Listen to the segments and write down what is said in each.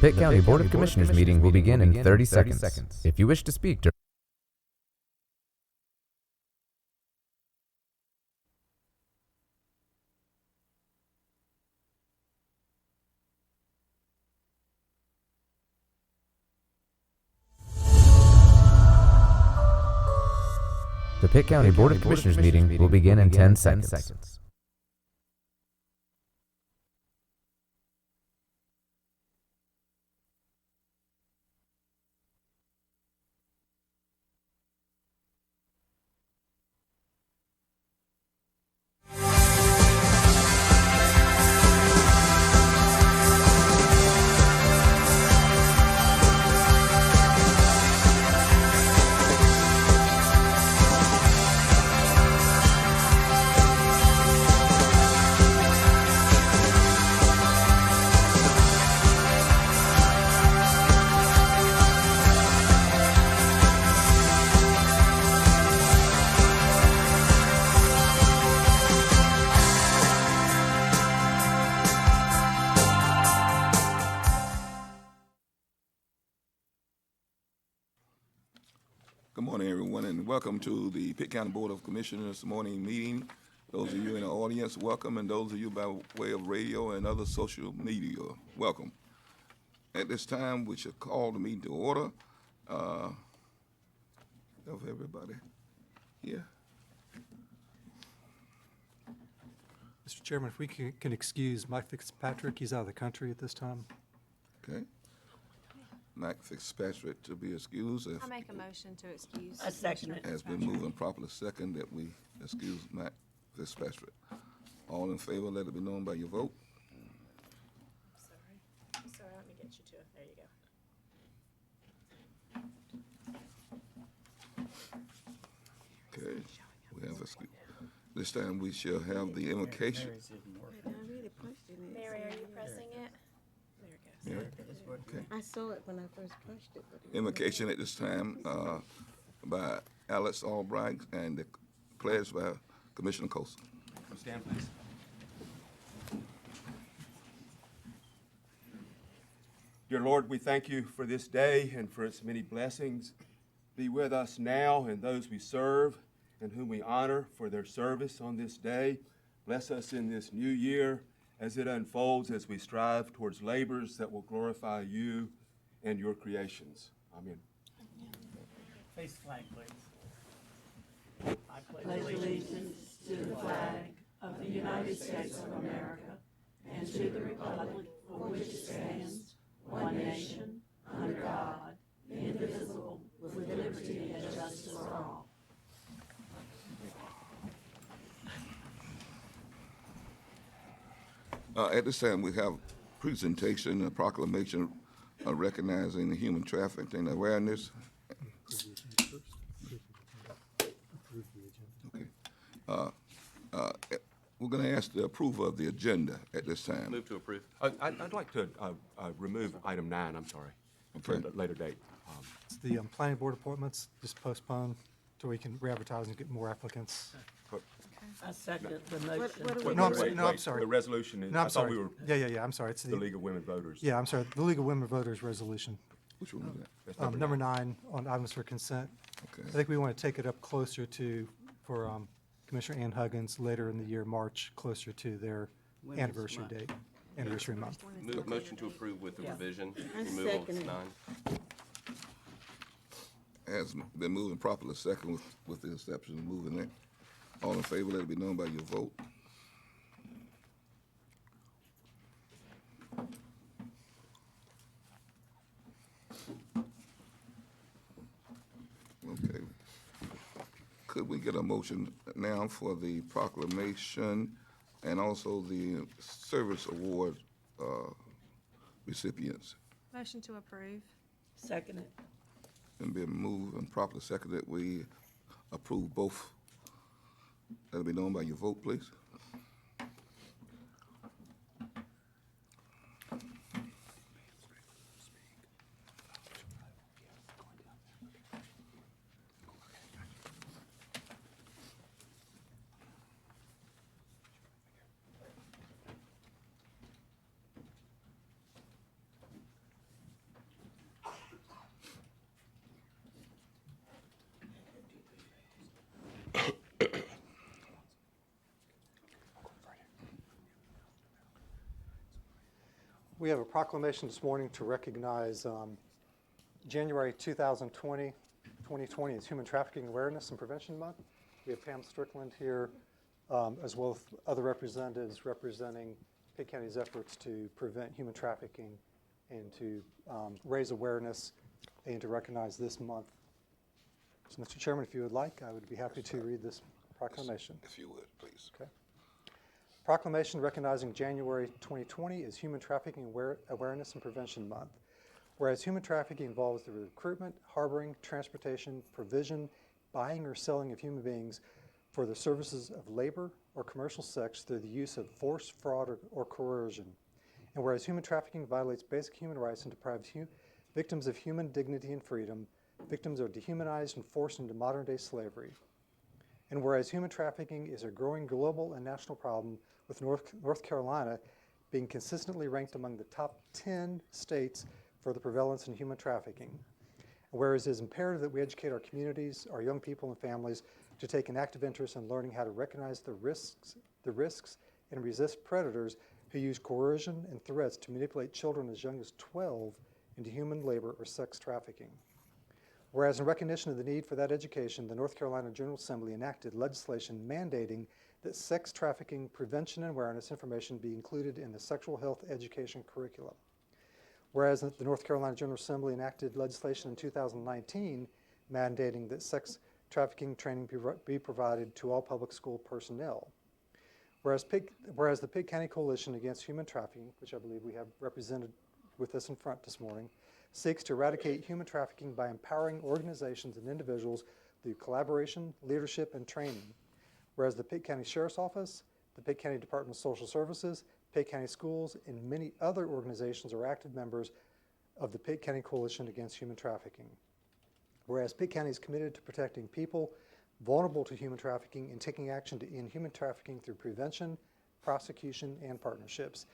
Pitt County Board of Commissioners meeting will begin in 30 seconds. If you wish to speak during the Pitt County Board of Commissioners meeting will begin in 10 seconds. Good morning, everyone, and welcome to the Pitt County Board of Commissioners morning meeting. Those of you in the audience, welcome, and those of you by way of radio and other social media, welcome. At this time, we should call the meeting to order. Of everybody here. Mr. Chairman, if we can excuse Mike Fitzpatrick, he's out of the country at this time. Okay. Mike Fitzpatrick to be excused. I make a motion to excuse. I second it. Has been moved and properly second that we excuse Mike Fitzpatrick. All in favor, let it be known by your vote. Sorry, let me get you to it. There you go. Okay, we have excuse. This time we shall have the invocation. Mary, are you pressing it? Yeah. Okay. I saw it when I first punched it. But Invocation at this time by Alex Albright and the pledge by Commissioner Costa. Stand, please. Dear Lord, we thank you for this day and for its many blessings. Be with us now and those we serve and whom we honor for their service on this day. Bless us in this new year as it unfolds, as we strive towards labors that will glorify you and your creations. Amen. Face the flag, please. I pledge allegiance to the flag of the United States of America and to the republic for which it stands, one nation, under God, indivisible, with liberty and justice for all. At this time, we have presentation, a proclamation recognizing the human trafficking awareness. Okay. We're going to ask the approval of the agenda at this time. Move to approve. I'd like to remove item 9, I'm sorry, for Okay. a later date. It's the planning board appointments, just postpone till we can re-advertise and get more applicants. I second the motion. what do Wait, No, I'm wait, sorry. wait, No, I'm wait. sorry. The resolution is, No, I I'm thought sorry. we were Yeah, I'm sorry. It's the League of Women Voters. Yeah, I'm sorry. The League of Women Voters resolution. Which one is that? That's Number 9 on items for consent. Okay. I think we want to take it up closer to, for Commissioner Ann Huggins later in the year, March, closer to their anniversary date, anniversary month. Move motion to approve with the revision, I removal second of it. 9. Has been moved and properly second with the exception of moving it. All in favor, let it be known by your vote. Okay. Could we get a motion now for the proclamation and also the service award recipients? Motion to approve. Second it. And been moved and properly seconded, we approve both. Let it be known by your vote, please. We have a proclamation this morning to recognize January 2020 as Human Trafficking Awareness and Prevention Month. We have Pam Strickland here, as well as other representatives representing Pitt County's efforts to prevent human trafficking and to raise awareness and to recognize this month. So, Mr. Chairman, if you would like, I would be happy to read this proclamation. If you would, please. Okay. Proclamation recognizing January 2020 as Human Trafficking Awareness and Prevention Month. Whereas human trafficking involves the recruitment, harboring, transportation, provision, buying, or selling of human beings for the services of labor or commercial sex through the use of force, fraud, or coercion. And whereas human trafficking violates basic human rights and deprives victims of human dignity and freedom, victims are dehumanized and forced into modern-day slavery. And whereas human trafficking is a growing global and national problem, with North Carolina being consistently ranked among the top 10 states for the prevalence in human trafficking. And whereas it is imperative that we educate our communities, our young people and families to take an active interest in learning how to recognize the risks and resist predators who use coercion and threats to manipulate children as young as 12 into human labor or sex trafficking. Whereas in recognition of the need for that education, the North Carolina General Assembly enacted legislation mandating that sex trafficking prevention and awareness information be included in the sexual health education curriculum. Whereas the North Carolina General Assembly enacted legislation in 2019 mandating that sex trafficking training be provided to all public school personnel. Whereas the Pitt County Coalition Against Human Trafficking, which I believe we have represented with us in front this morning, seeks to eradicate human trafficking by empowering organizations and individuals through collaboration, leadership, and training. Whereas the Pitt County Sheriff's Office, the Pitt County Department of Social Services, Pitt County Schools, and many other organizations are active members of the Pitt County Coalition Against Human Trafficking. Whereas Pitt County is committed to protecting people vulnerable to human trafficking and taking action to end human trafficking through prevention, prosecution, and partnerships.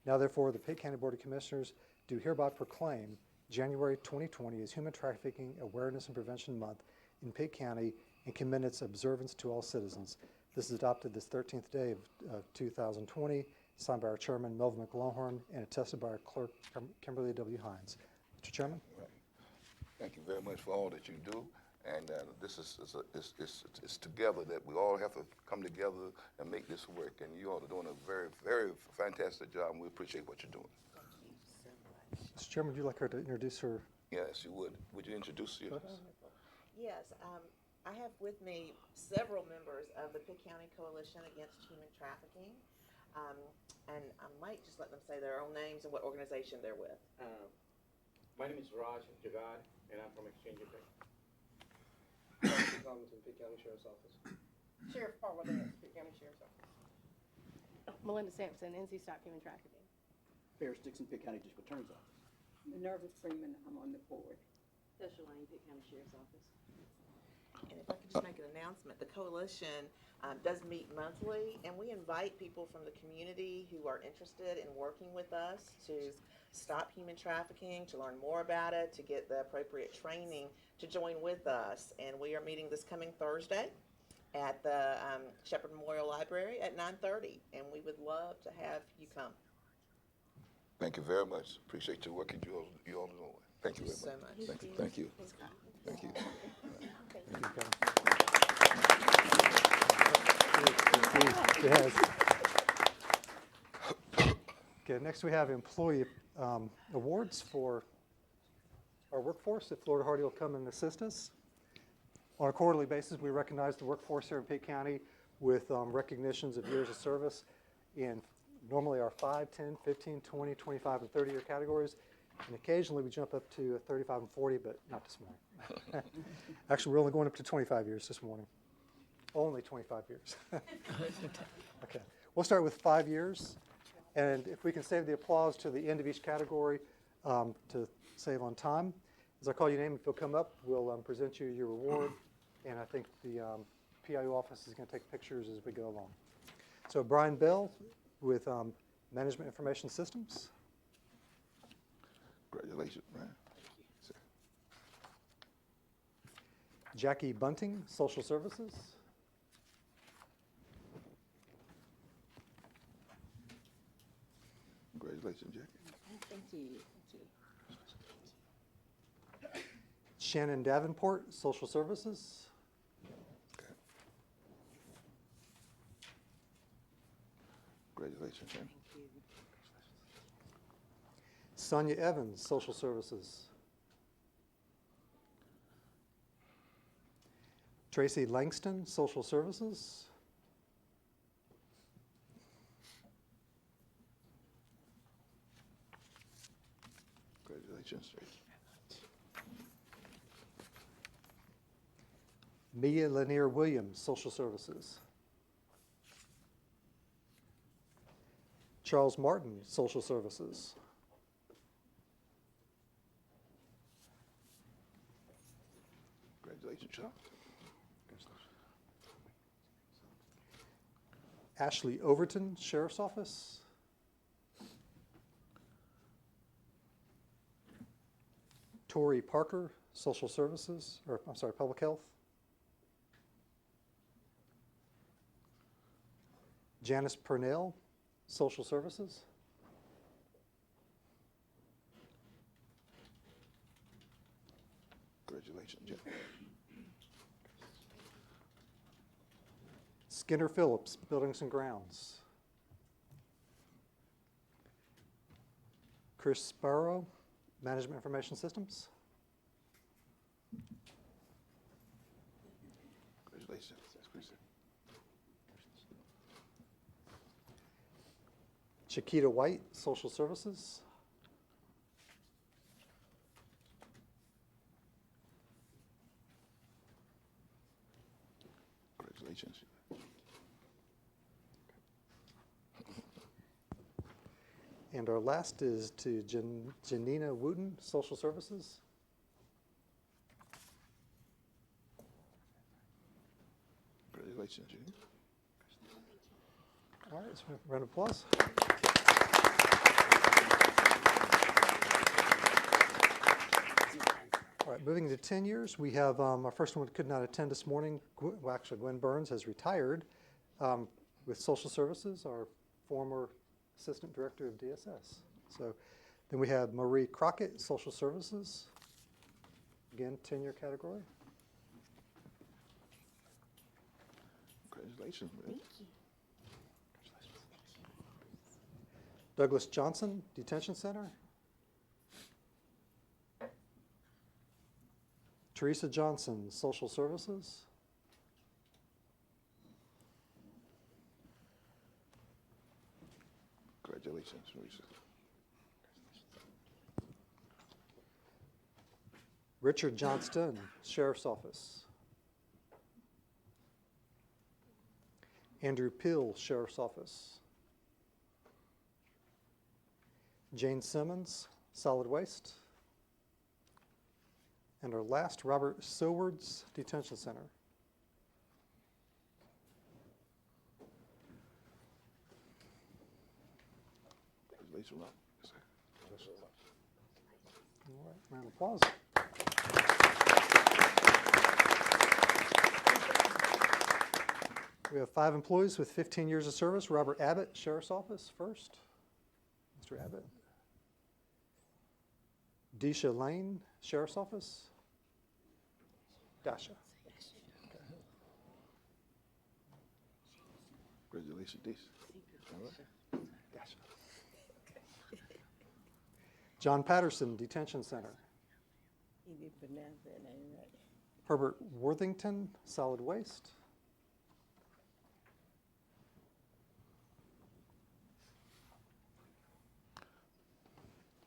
Now therefore, the Pitt County Board of Commissioners do hereby proclaim January 2020 as Human Trafficking Awareness and Prevention Month in Pitt County and commend its observance to all citizens. This is adopted this 13th day of 2020, signed by our chairman, Melvin McLaughlin, and attested by our clerk, Kimberly W. Hines. Mr. Chairman? Right. Thank you very much for all that you do. And this is together that we all have to come together and make this work. And you all are doing a very, very fantastic job, and we appreciate what you're doing. Mr. Chairman, would you like her to introduce her? Yes, you would. Would you introduce yourself? Yes, I have with me several members of the Pitt County Coalition Against Human Trafficking, and I might just let them say their own names and what organization they're with. My name is Raj Jagad, and I'm from Exchange Pitt. Robinson, Pitt County Sheriff's Office. Sheriff Paul Rodriguez, Pitt County Sheriff's Office. Melinda Sampson, NC Stop Human Trafficking. Ferris Dixon, Pitt County District Attorney's Office. Minerva Freeman, I'm on the board. Fisher Lane, Pitt County Sheriff's Office. And if I could just make an announcement, the coalition does meet monthly, and we invite people from the community who are interested in working with us to stop human trafficking, to learn more about it, to get the appropriate training to join with us. And we are meeting this coming Thursday at the Shepherd Memorial Library at 9:30, and we would love to have you come. Thank you very much. Appreciate your work you all doing. Thank you very so much. much. Thank you. Thank you. Thank you, Kevin. Yes. Okay, next we have employee awards for our workforce. If Florida Hardy will come and assist us. On a quarterly basis, we recognize the workforce here in Pitt County with recognitions of years of service in normally our 5, 10, 15, 20, 25, and 30-year categories. And occasionally we jump up to 35 and 40, but not this morning. Actually, we're only going up to 25 years this morning. Only 25 years. Okay, we'll start with 5 years. And if we can save the applause to the end of each category to save on time. As I call your name, if you'll come up, we'll present you your reward. And I think the PIO office is going to take pictures as we go along. So Brian Bell with Management Information Systems. Congratulations, Brian. Jackie Bunting, Social Services. Congratulations, Jackie. Thank you. Shannon Davenport, Social Services. Okay. Congratulations, Shannon. Sonia Evans, Social Services. Tracy Langston, Social Services. Congratulations, Tracy. Mia Lanier Williams, Social Services. Charles Martin, Social Services. Congratulations, Charles. Ashley Overton, Sheriff's Office. Tori Parker, Social Services, or I'm sorry, Public Health. Janice Purnell, Social Services. Congratulations, Jeff. Skinner Phillips, Buildings and Grounds. Chris Sparrow, Management Information Systems. Congratulations. That's Chris. Chiquita White, Social Services. Congratulations. And our last is to Janina Wooten, Social Services. Congratulations, Junior. All right, so round of applause. All right, moving to 10 years, we have our first one could not attend this morning. Well, actually, Gwen Burns has retired with Social Services, our former Assistant Director of DSS. So then we have Marie Crockett, Social Services. Again, 10-year category. Congratulations, man. Douglas Johnson, Detention Center. Teresa Johnson, Social Services. Congratulations, Teresa. Richard Johnston, Sheriff's Office. Andrew Pill, Sheriff's Office. Jane Simmons, Solid Waste. And our last, Robert Sowards, Detention Center. Congratulations, Rob. Yes, sir. All right, round of applause. We have 5 employees with 15 years of service. Robert Abbott, Sheriff's Office, first. Mr. Abbott. Desha Lane, Sheriff's Office. Dasha. Okay. Congratulations, Dees. All right. Dasha. John Patterson, Detention Center. You did pronounce that name right. Herbert Worthington, Solid Waste.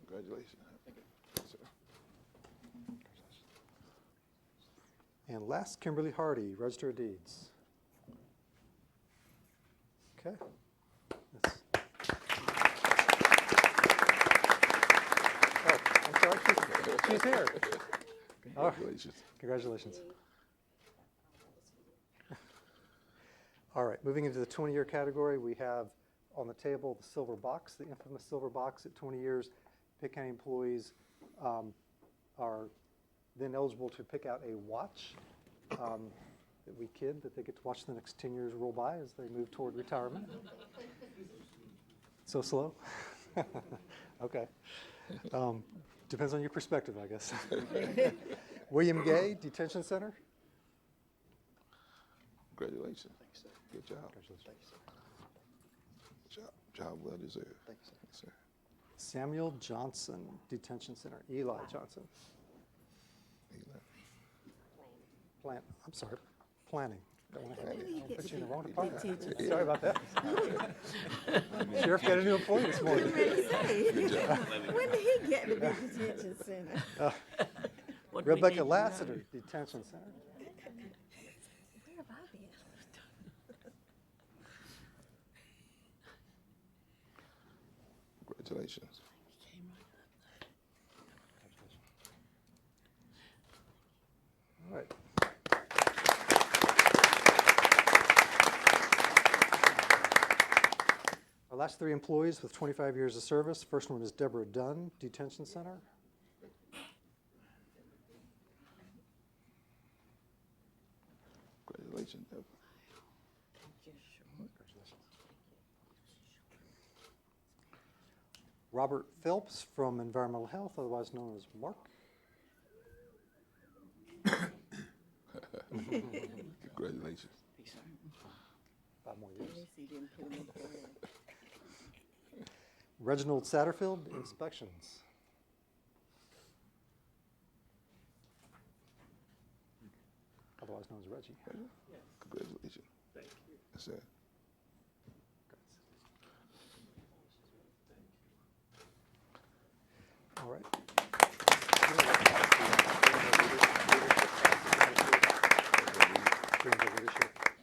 Congratulations. Yes, sir. And last, Kimberly Hardy, Register of Deeds. Okay. That's- Oh, I'm sorry, she's here. Oh, Congratulations. congratulations. All right, moving into the 20-year category, we have on the table the silver box, the infamous silver box at 20 years. Pitt County employees are then eligible to pick out a watch that we kid that they get to watch the next 10 years roll by as they move toward retirement. So slow. Okay. Depends on your perspective, I guess. William Gay, Detention Center. Congratulations. Good job. Job well deserved. Thank you, sir. Samuel Johnson, Detention Center. Eli Johnson. I'm sorry, planning. Don't want to put you in the wrong department. Sorry about that. Sheriff got a new employee this morning. When did he get to be detention center? Rebecca Lassiter, Detention Center. Where have I been? Congratulations. All right. Our last three employees with 25 years of service. First one is Deborah Dunn, Detention Center. Congratulations, Deborah. Robert Phelps from Environmental Health, otherwise known as Mark. Congratulations. 5 more years. He didn't put him in prayer. Reginald Satterfield, Inspections. Otherwise known as Reggie. Congratulations. Thank you. That's it. All right.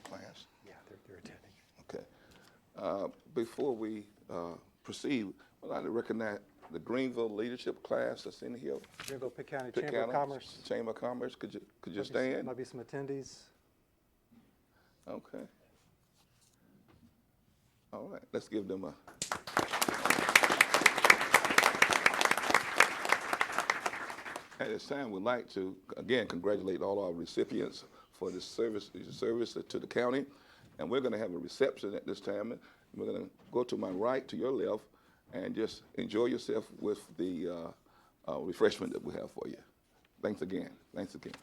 Class. Yeah, they're attending. Okay. Before we proceed, I'd like to recognize the Greenville Leadership class that's in here. Greenville, Pitt County Pitt Chamber of County Commerce. Chamber of Commerce. Could you stand? Might be some attendees. Okay. All right. Let's give them a. At this time, we'd like to, again, congratulate all our recipients for this service to the county. And we're going to have a reception at this time. We're going to go to my right, to your left, and just enjoy yourself with the refreshment that we have for you. Thanks again. Thanks again.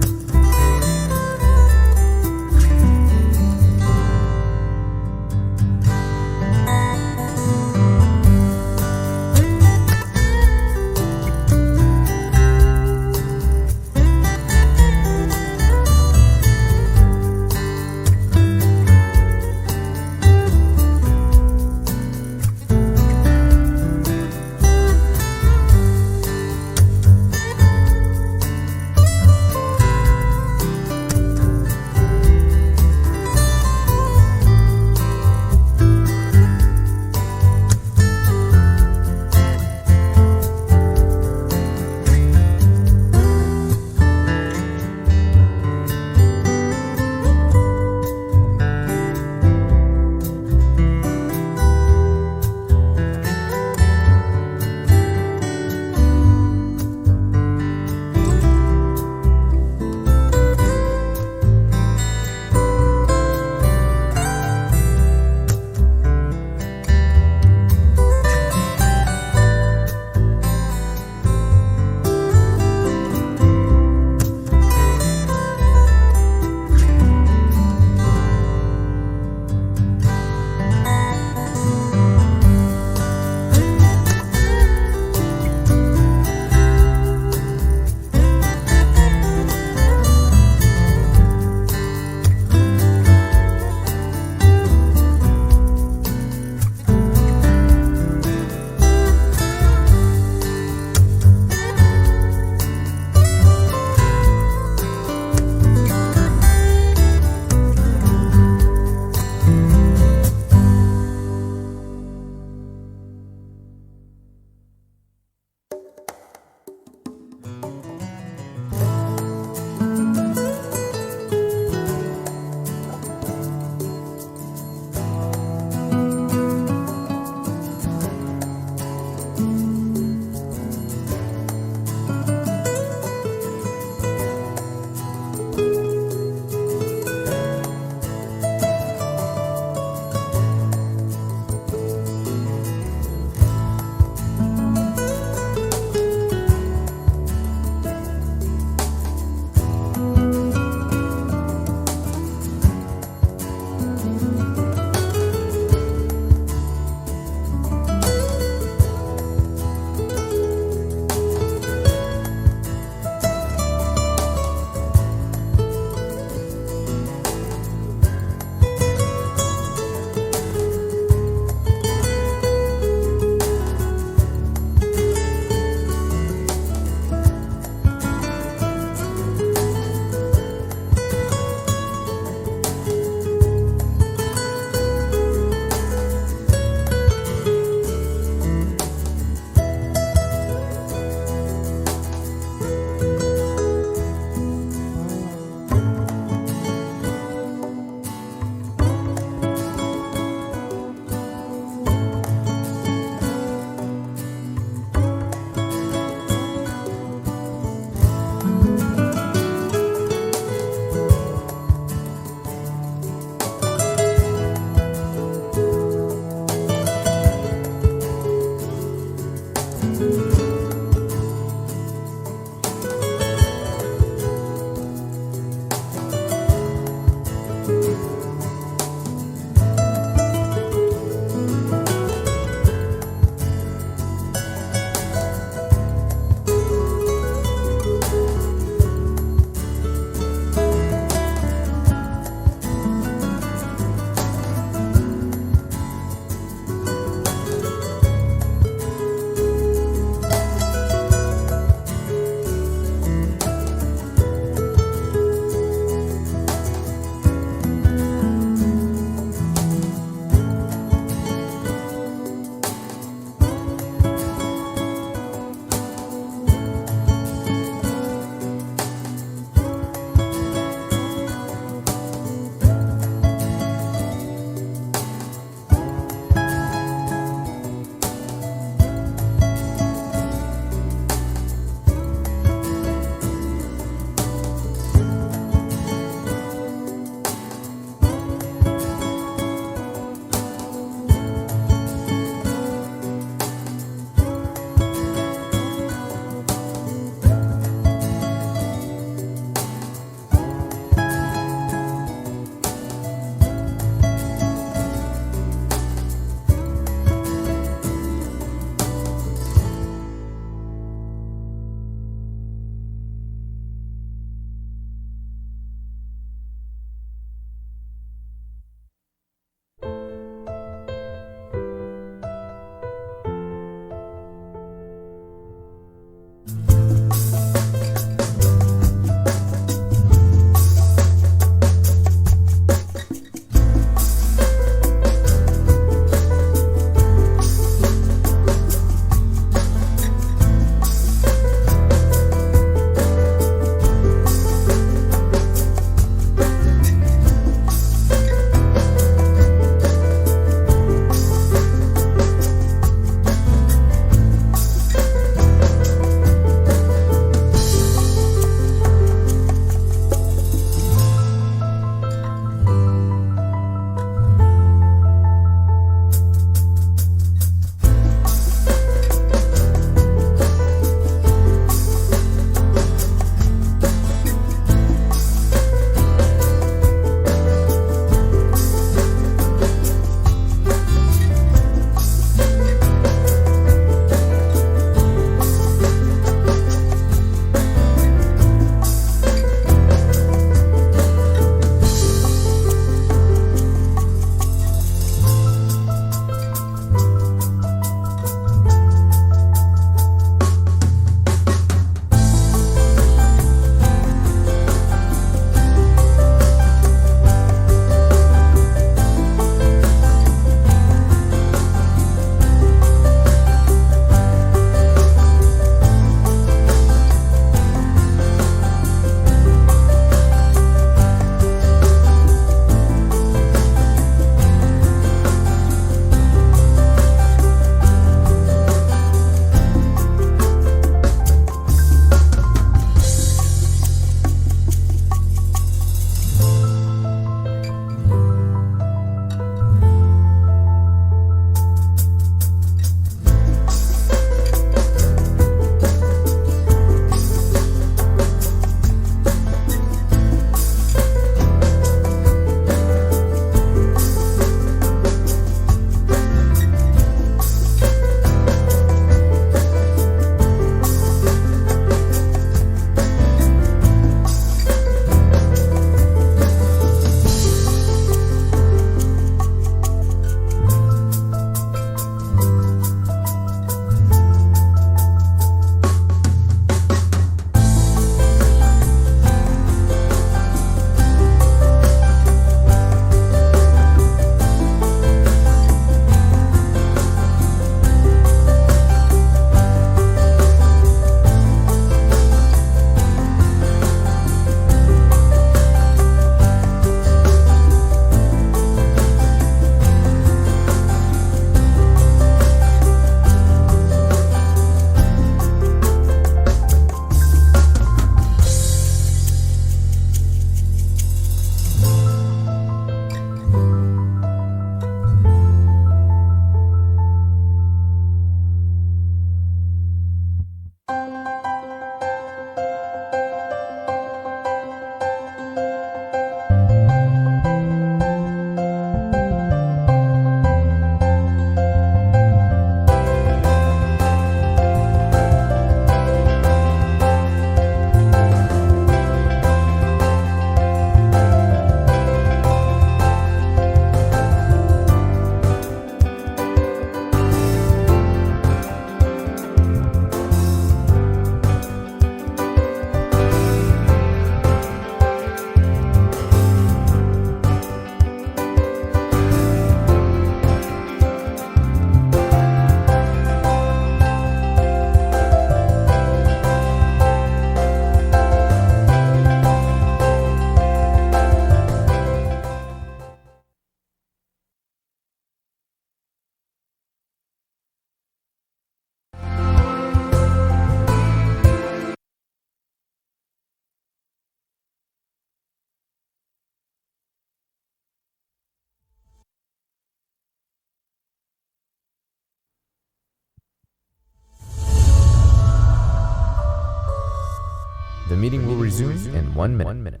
meeting will resume in 1 minute.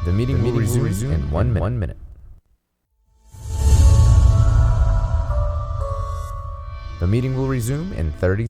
The meeting will resume in 1 minute. The meeting will resume in 30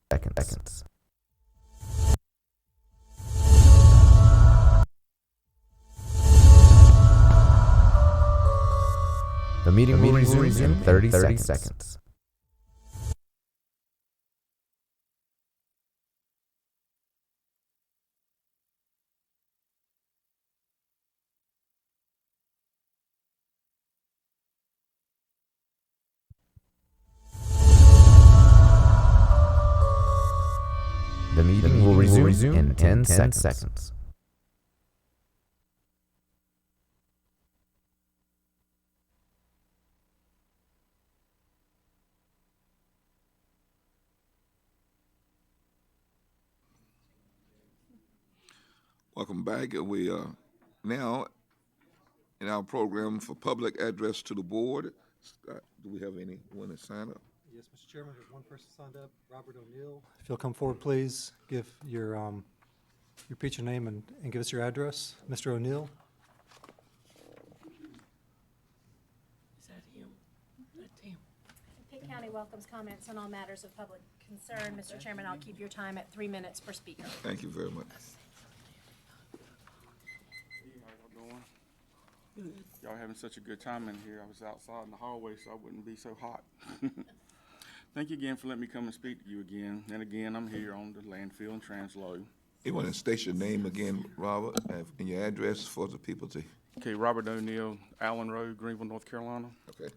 seconds. The meeting will resume in 30 seconds. The meeting will resume in 10 seconds. Welcome back. We are now in our program for public address to the board. Scott, do we have anyone to sign up? Yes, Mr. Chairman, there's one person signed up, Robert O'Neill. If you'll come forward, please, give repeat your name and give us your address. Mr. O'Neill? Is that him? That's him. Pitt County welcomes comments on all matters of public concern. Mr. Chairman, I'll keep your time at 3 minutes per speaker. Thank you very much. Y'all having such a good time in here. I was outside in the hallway so I wouldn't be so hot. Thank you again for letting me come and speak to you again. And again, I'm here on the landfill and transload. You want to state your name again, Robert, and your address for the people to... Okay, Robert O'Neill, Allen Road, Greenville, North Carolina. Okay.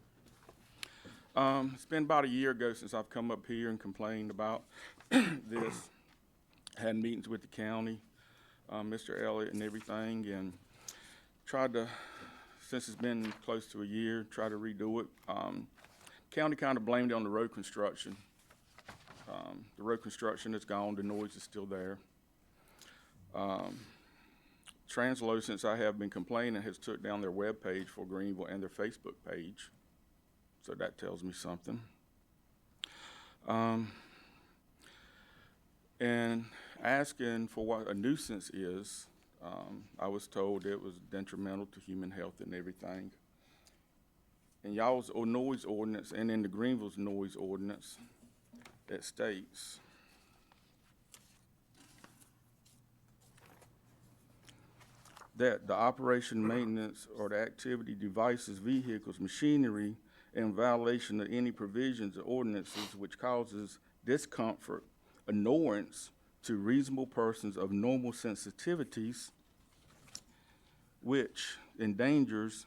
It's been about a year ago since I've come up here and complained about this. Had meetings with the county, Mr. Elliott and everything, and tried to, since it's been close to a year, try to redo it. County kind of blamed it on the road construction. The road construction is gone, the noise is still there. Transload, since I have been complaining, has took down their web page for Greenville and their Facebook page. So that tells me something. And asking for what a nuisance is, I was told it was detrimental to human health and everything. In y'all's noise ordinance and in the Greenville's noise ordinance, it states that the operation, maintenance, or the activity, devices, vehicles, machinery, in violation of any provisions or ordinances which causes discomfort, annoyance to reasonable persons of normal sensitivities, which endangers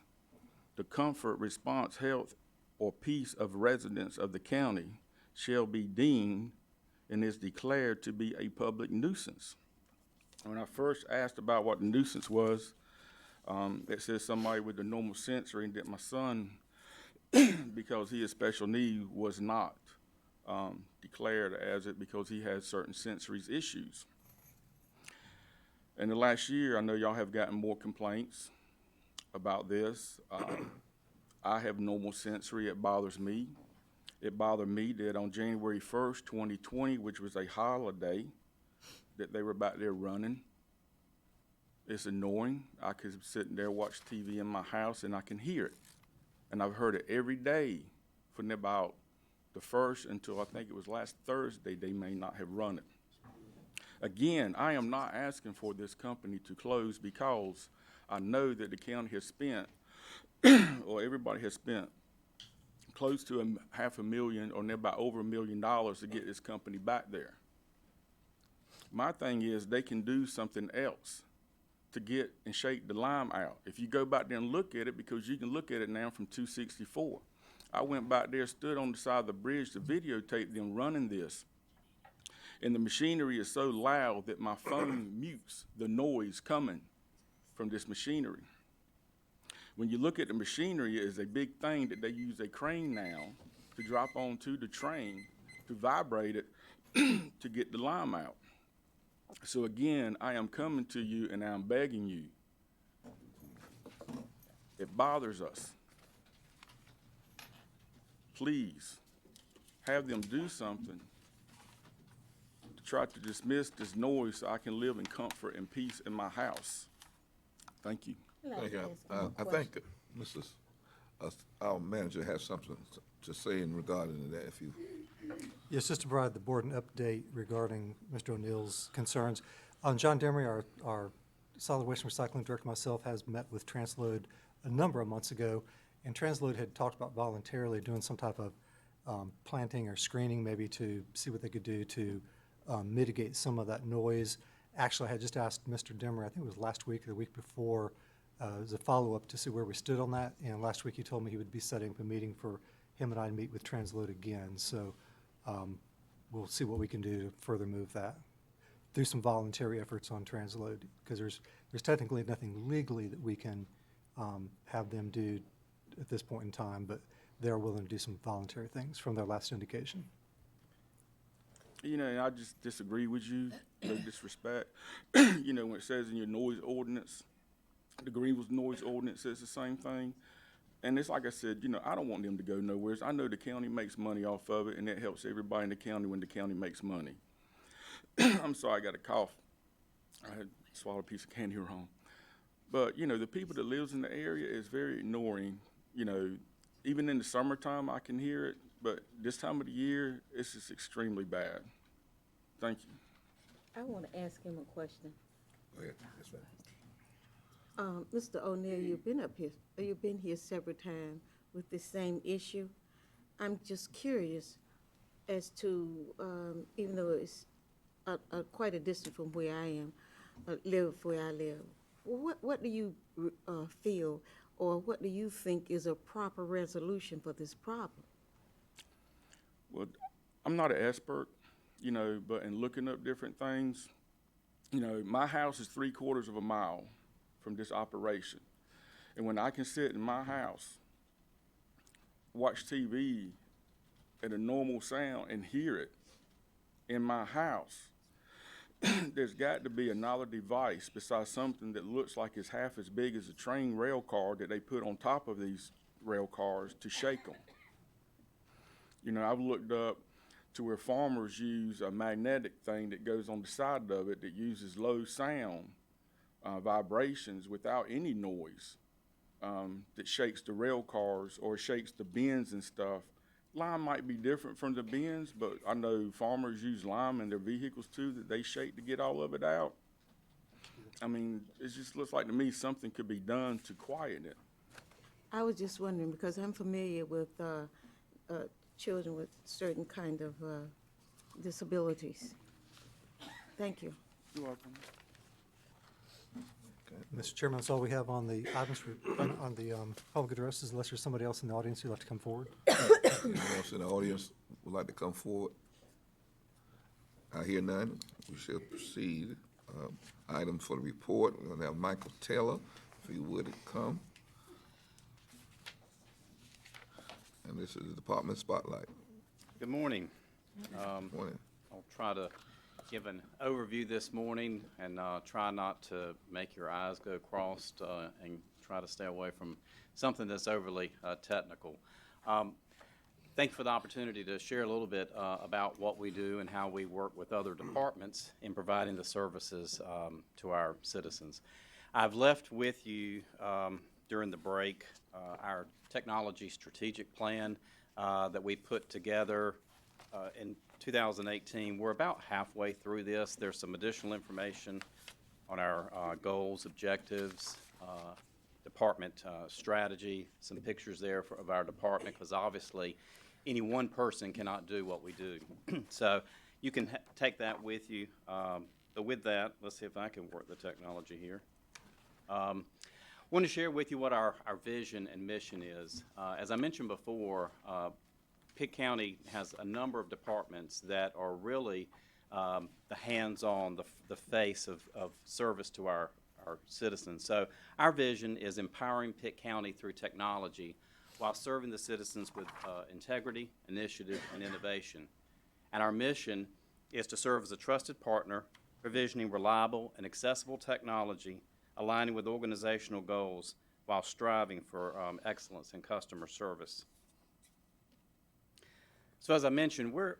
the comfort, response, health, or peace of residents of the county, shall be deemed and is declared to be a public nuisance. When I first asked about what the nuisance was, it says somebody with a normal sensory, and that my son, because he has special need, was not declared as it because he has certain sensory issues. In the last year, I know y'all have gotten more complaints about this. I have normal sensory. It bothers me. It bothered me that on January 1st, 2020, which was a holiday, that they were back there running. It's annoying. I could sit there, watch TV in my house, and I can hear it. And I've heard it every day from about the 1st until I think it was last Thursday. They may not have run it. Again, I am not asking for this company to close because I know that the county has spent, or everybody has spent, close to $500,000 or about over $1 million to get this company back there. My thing is they can do something else to get and shake the lime out. If you go back there and look at it, because you can look at it now from 264. I went back there, stood on the side of the bridge to videotape them running this. And the machinery is so loud that my phone mutes the noise coming from this machinery. When you look at the machinery, it is a big thing that they use a crane now to drop onto the train to vibrate it to get the lime out. So again, I am coming to you and I'm begging you. It bothers us. Please have them do something to try to dismiss this noise so I can live in comfort and peace in my house. Thank you. Thank you. I think Mrs. Our manager has something to say in regarding to that. If you. Yes, just to provide the board an update regarding Mr. O'Neill's concerns. John Demery, our solid waste and recycling director, myself, has met with Transload a number of months ago, and Transload had talked about voluntarily doing some type of planting or screening, maybe to see what they could do to mitigate some of that noise. Actually, I had just asked Mr. Demery, I think it was last week or the week before, as a follow-up to see where we stood on that, and last week he told me he would be setting up a meeting for him and I to meet with Transload again. So we'll see what we can do to further move that through some voluntary efforts on Transload, because there's technically nothing legally that we can have them do at this point in time, but they're willing to do some voluntary things from their last indication. You know, I just disagree with you, no disrespect. You know, when it says in your noise ordinance, the Greenville's noise ordinance says the same thing. And it's like I said, you know, I don't want them to go nowhere. I know the county makes money off of it, and it helps everybody in the county when the county makes money. I'm sorry, I got a cough. I had swallowed a piece of candy wrong. But, you know, the people that lives in the area is very ignoring. You know, even in the summertime, I can hear it, but this time of the year, it's just extremely bad. Thank you. I want to ask him a question. Go ahead. Yes, ma'am. Mr. O'Neill, you've been here several times with the same issue. I'm just curious as to, even though it's quite a distance from where I am, live where I live, what do you feel, or what do you think is a proper resolution for this problem? Well, I'm not an expert, you know, but in looking up different things, you know, my house is 3/4 of a mile from this operation. And when I can sit in my house, watch TV at a normal sound and hear it in my house, there's got to be another device besides something that looks like it's half as big as a train rail car that they put on top of these rail cars to shake them. You know, I've looked up to where farmers use a magnetic thing that goes on the side of it that uses low sound vibrations without any noise that shakes the rail cars or shakes the bins and stuff. Lime might be different from the bins, but I know farmers use lime in their vehicles too that they shake to get all of it out. I mean, it just looks like to me something could be done to quiet it. I was just wondering, because I'm familiar with children with certain kind of disabilities. Thank you. You're welcome. Mr. Chairman, that's all we have on the items on the public addresses, unless there's somebody else in the audience who'd like to come forward. Anyone else in the audience would like to come forward? I hear none. We shall proceed. Item for the report, we're gonna have Michael Taylor, if he would come. And this is the department spotlight. Good morning. Morning. I'll try to give an overview this morning and try not to make your eyes go crossed and try to stay away from something that's overly technical. Thank you for the opportunity to share a little bit about what we do and how we work with other departments in providing the services to our citizens. I've left with you during the break our technology strategic plan that we put together in 2018. We're about halfway through this. There's some additional information on our goals, objectives, department strategy, some pictures there of our department, because obviously any one person cannot do what we do. So you can take that with you. But with that, let's see if I can work the technology here. I want to share with you what our vision and mission is. As I mentioned before, Pitt County has a number of departments that are really the hands-on, the face of service to our citizens. So our vision is empowering Pitt County through technology while serving the citizens with integrity, initiative, and innovation. And our mission is to serve as a trusted partner, provisioning reliable and accessible technology, aligning with organizational goals while striving for excellence in customer service. So as I mentioned, let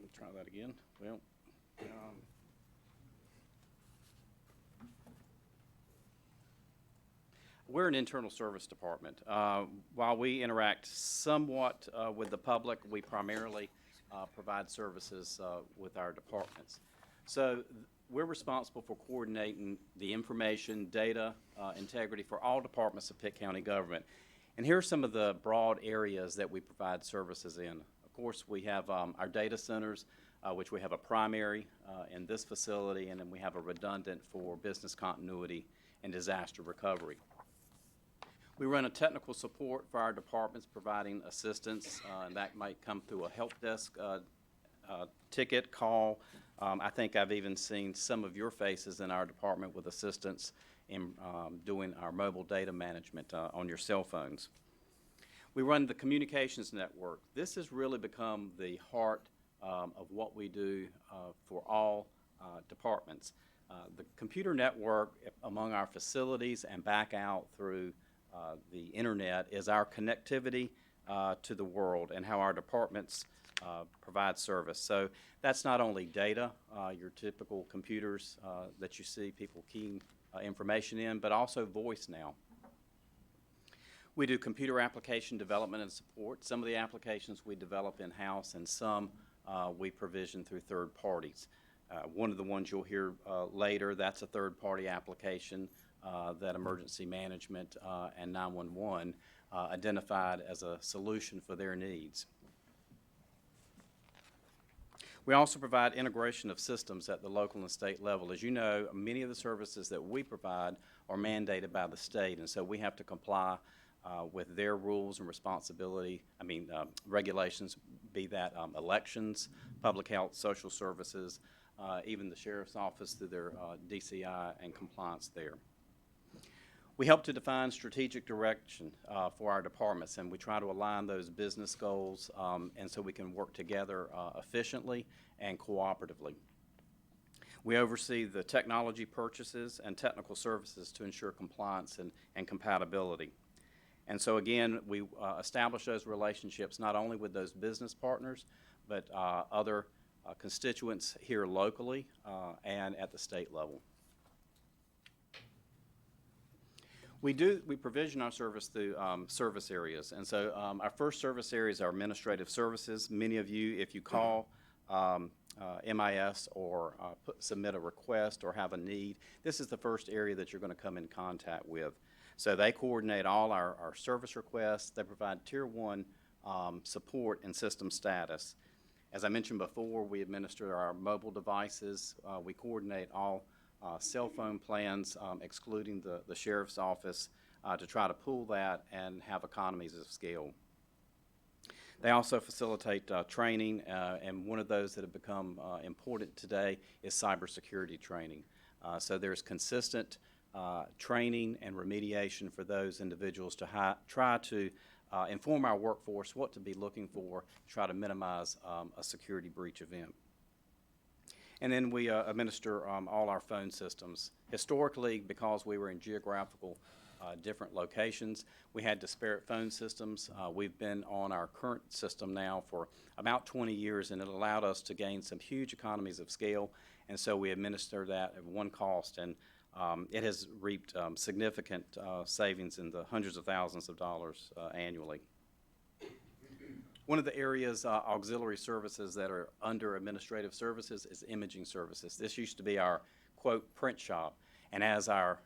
me try that again. Well, we're an internal service department. While we interact somewhat with the public, we primarily provide services with our departments. So we're responsible for coordinating the information, data, integrity for all departments of Pitt County government. And here are some of the broad areas that we provide services in. Of course, we have our data centers, which we have a primary in this facility, and then we have a redundant for business continuity and disaster recovery. We run a technical support for our departments, providing assistance, and that might come through a help desk ticket call. I think I've even seen some of your faces in our department with assistance in doing our mobile data management on your cell phones. We run the communications network. This has really become the heart of what we do for all departments. The computer network among our facilities and back out through the internet is our connectivity to the world and how our departments provide service. So that's not only data, your typical computers that you see people keying information in, but also voice now. We do computer application development and support. Some of the applications we develop in-house, and some we provision through third parties. One of the ones you'll hear later, that's a third-party application that Emergency Management and 911 identified as a solution for their needs. We also provide integration of systems at the local and state level. As you know, many of the services that we provide are mandated by the state, and so we have to comply with their rules and regulations, be that elections, public health, social services, even the sheriff's office through their DCI and compliance there. We help to define strategic direction for our departments, and we try to align those business goals and so we can work together efficiently and cooperatively. We oversee the technology purchases and technical services to ensure compliance and compatibility. And so again, we establish those relationships not only with those business partners, but other constituents here locally and at the state level. We provision our service through service areas. And so our first service area is our administrative services. Many of you, if you call MIS or submit a request or have a need, this is the first area that you're going to come in contact with. So they coordinate all our service requests. They provide Tier 1 support and system status. As I mentioned before, we administer our mobile devices. We coordinate all cell phone plans, excluding the sheriff's office, to try to pool that and have economies of scale. They also facilitate training, and one of those that have become important today is cybersecurity training. So there's consistent training and remediation for those individuals to try to inform our workforce what to be looking for, try to minimize a security breach event. And then we administer all our phone systems. Historically, because we were in geographical different locations, we had disparate phone systems. We've been on our current system now for about 20 years, and it allowed us to gain some huge economies of scale, and so we administer that at one cost, and it has reaped significant savings in the hundreds of thousands of dollars annually. One of the areas, auxiliary services that are under administrative services, is imaging services. This used to be our, quote, print shop, and as our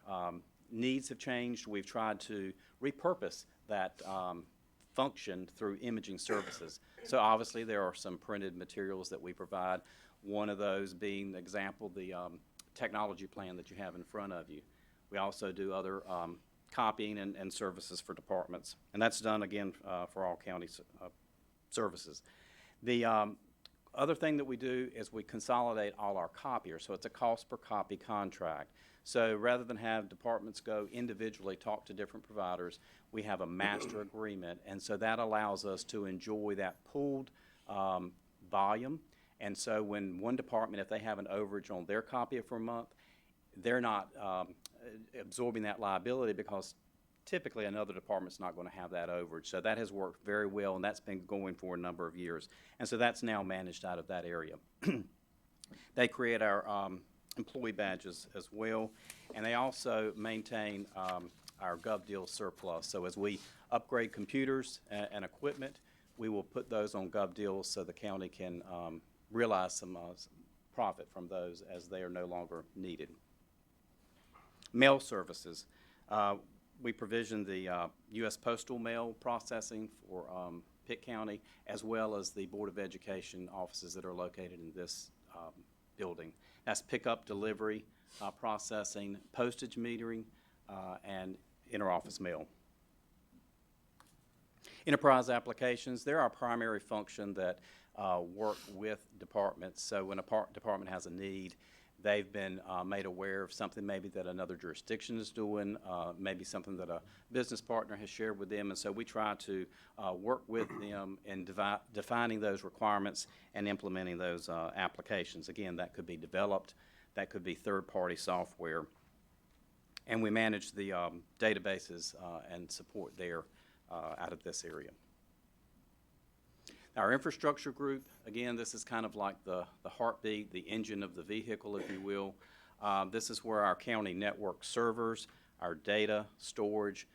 needs have changed, we've tried to repurpose that function through imaging services. So obviously there are some printed materials that we provide, one of those being, example, the technology plan that you have in front of you. We also do other copying and services for departments, and that's done, again, for all county services. The other thing that we do is we consolidate all our copiers, so it's a cost per copy contract. So rather than have departments go individually talk to different providers, we have a master agreement, and so that allows us to enjoy that pooled volume. And so when one department, if they have an overage on their copy for a month, they're not absorbing that liability because typically another department's not going to have that overage. So that has worked very well, and that's been going for a number of years. And so that's now managed out of that area. They create our employee badges as well, and they also maintain our GovDeal surplus. So as we upgrade computers and equipment, we will put those on GovDeals so the county can realize some profit from those as they are no longer needed. Mail services. We provision the U.S. Postal Mail processing for Pitt County, as well as the Board of Education offices that are located in this building. That's pickup, delivery, processing, postage metering, and interoffice mail. Enterprise applications, they're our primary function that work with departments. So when a department has a need, they've been made aware of something maybe that another jurisdiction is doing, maybe something that a business partner has shared with them, and so we try to work with them in defining those requirements and implementing those applications. Again, that could be developed, that could be third-party software, and we manage the databases and support there out of this area. Our infrastructure group, again, this is kind of like the heartbeat, the engine of the vehicle, if you will. This is where our county network servers, our data, storage,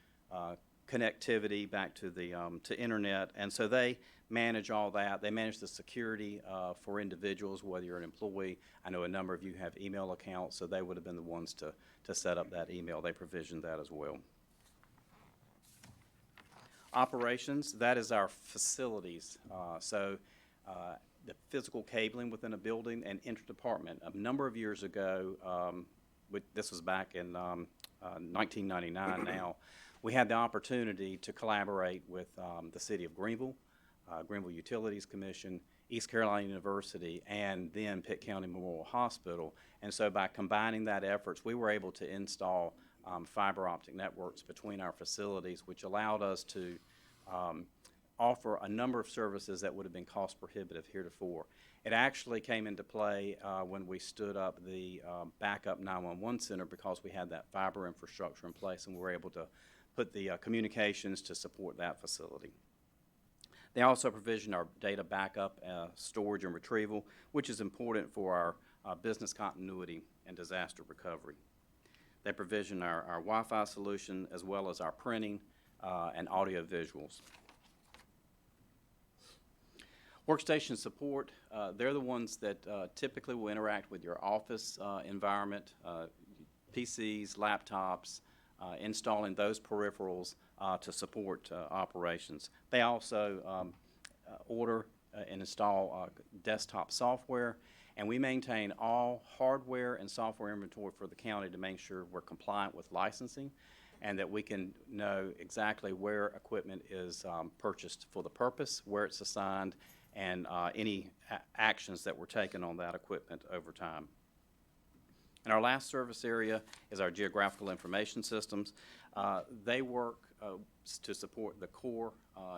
connectivity back to the to internet, and so they manage all that. They manage the security for individuals, whether you're an employee. I know a number of you have email accounts, so they would have been the ones to set up that email. They provision that as well. Operations, that is our facilities. The physical cabling within a building and interdepartment. A number of years ago, this was back in 1999 now, we had the opportunity to collaborate with the City of Greenville, Greenville Utilities Commission, East Carolina University, and then Pitt County Memorial Hospital. And so by combining that efforts, we were able to install fiber optic networks between our facilities, which allowed us to offer a number of services that would have been cost prohibitive heretofore. It actually came into play when we stood up the backup 911 center because we had that fiber infrastructure in place, and we were able to put the communications to support that facility. They also provision our data backup, storage, and retrieval, which is important for our business continuity and disaster recovery. They provision our Wi-Fi solution as well as our printing and audio visuals. Workstation support, they're the ones that typically will interact with your office environment, PCs, laptops, installing those peripherals to support operations. They also order and install desktop software, and we maintain all hardware and software inventory for the county to make sure we're compliant with licensing and that we can know exactly where equipment is purchased for the purpose, where it's assigned, and any actions that were taken on that equipment over time. And our last service area is our geographical information systems. They work to support the core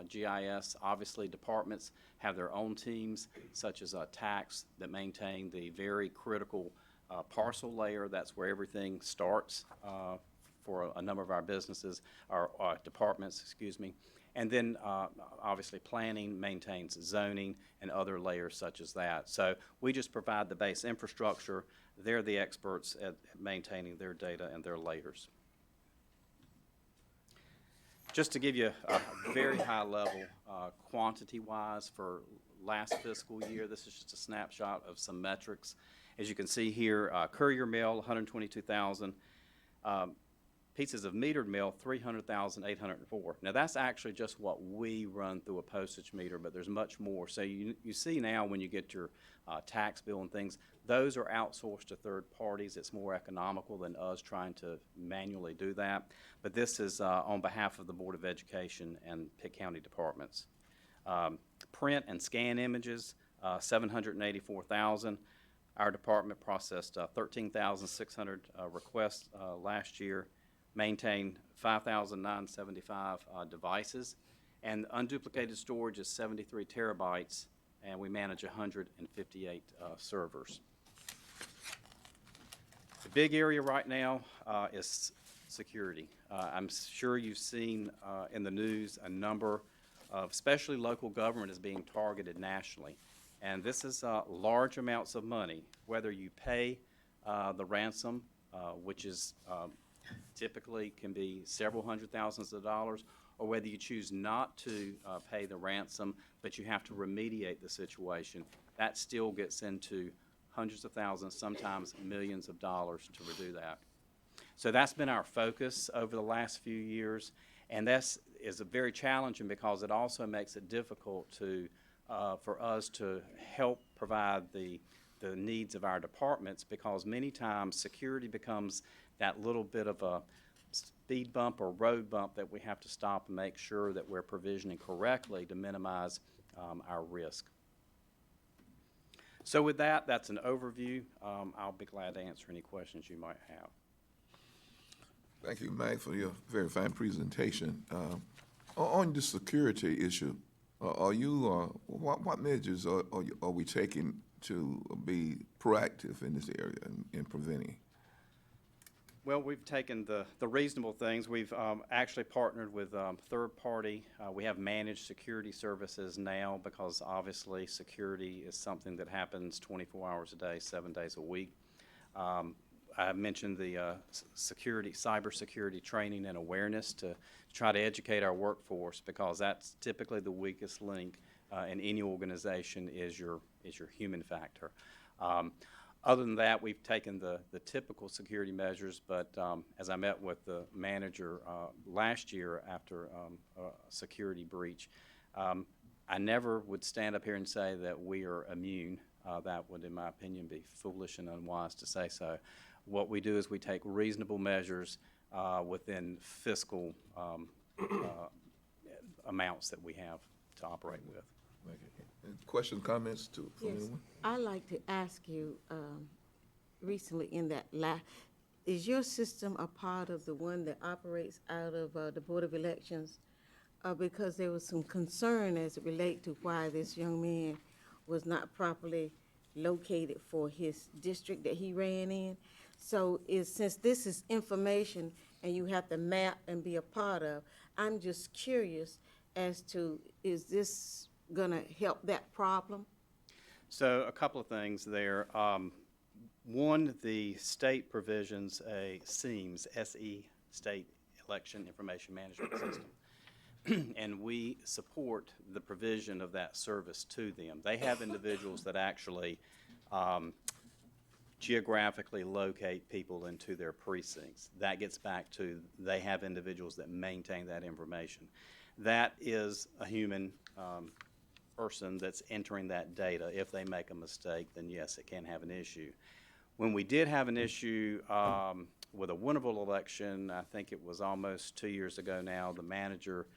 GIS. Obviously, departments have their own teams, such as tax, that maintain the very critical parcel layer. That's where everything starts for a number of our businesses, our departments, excuse me. And then, obviously, planning maintains zoning and other layers such as that. So we just provide the base infrastructure. They're the experts at maintaining their data and their layers. Just to give you a very high level, quantity-wise for last fiscal year, this is just a snapshot of some metrics. As you can see here, courier mail, 122,000. Pieces of metered mail, 300,804. Now that's actually just what we run through a postage meter, but there's much more. So you see now when you get your tax bill and things, those are outsourced to third parties. It's more economical than us trying to manually do that. But this is on behalf of the Board of Education and Pitt County departments. Print and scan images, 784,000. Our department processed 13,600 requests last year. Maintain 5,975 devices, and unduplicated storage is 73 terabytes, and we manage 158 servers. The big area right now is security. I'm sure you've seen in the news a number of, especially local government, is being targeted nationally, and this is large amounts of money, whether you pay the ransom, which is typically can be several hundred thousands of dollars, or whether you choose not to pay the ransom, but you have to remediate the situation. That still gets into hundreds of thousands, sometimes millions of dollars to redo that. So that's been our focus over the last few years, and that is very challenging because it also makes it difficult to for us to help provide the needs of our departments, because many times security becomes that little bit of a speed bump or road bump that we have to stop and make sure that we're provisioning correctly to minimize our risk. So with that, that's an overview. I'll be glad to answer any questions you might have. Thank you, Mike, for your very fine presentation. On the security issue, are you what measures are we taking to be proactive in this area in preventing? Well, we've taken the reasonable things. We've actually partnered with third party. We have managed security services now because obviously security is something that happens 24 hours a day, 7 days a week. I mentioned the cybersecurity training and awareness to try to educate our workforce, because that's typically the weakest link in any organization is your human factor. Other than that, we've taken the typical security measures, but as I met with the manager last year after a security breach, I never would stand up here and say that we are immune. That would, in my opinion, be foolish and unwise to say so. What we do is we take reasonable measures within fiscal amounts that we have to operate with. Questions, comments from anyone? I'd like to ask you, recently in that is your system a part of the one that operates out of the Board of Elections? Because there was some concern as it relates to why this young man was not properly located for his district that he ran in. So since this is information and you have to map and be a part of, I'm just curious as to, is this going to help that problem? So a couple of things there. One, the state provisions a SEIMS, S-E, State Election Information Management System. And we support the provision of that service to them. They have individuals that actually geographically locate people into their precincts. That gets back to they have individuals that maintain that information. That is a human person that's entering that data. If they make a mistake, then yes, it can have an issue. When we did have an issue with a winnable election, I think it was almost 2 years ago now, the manager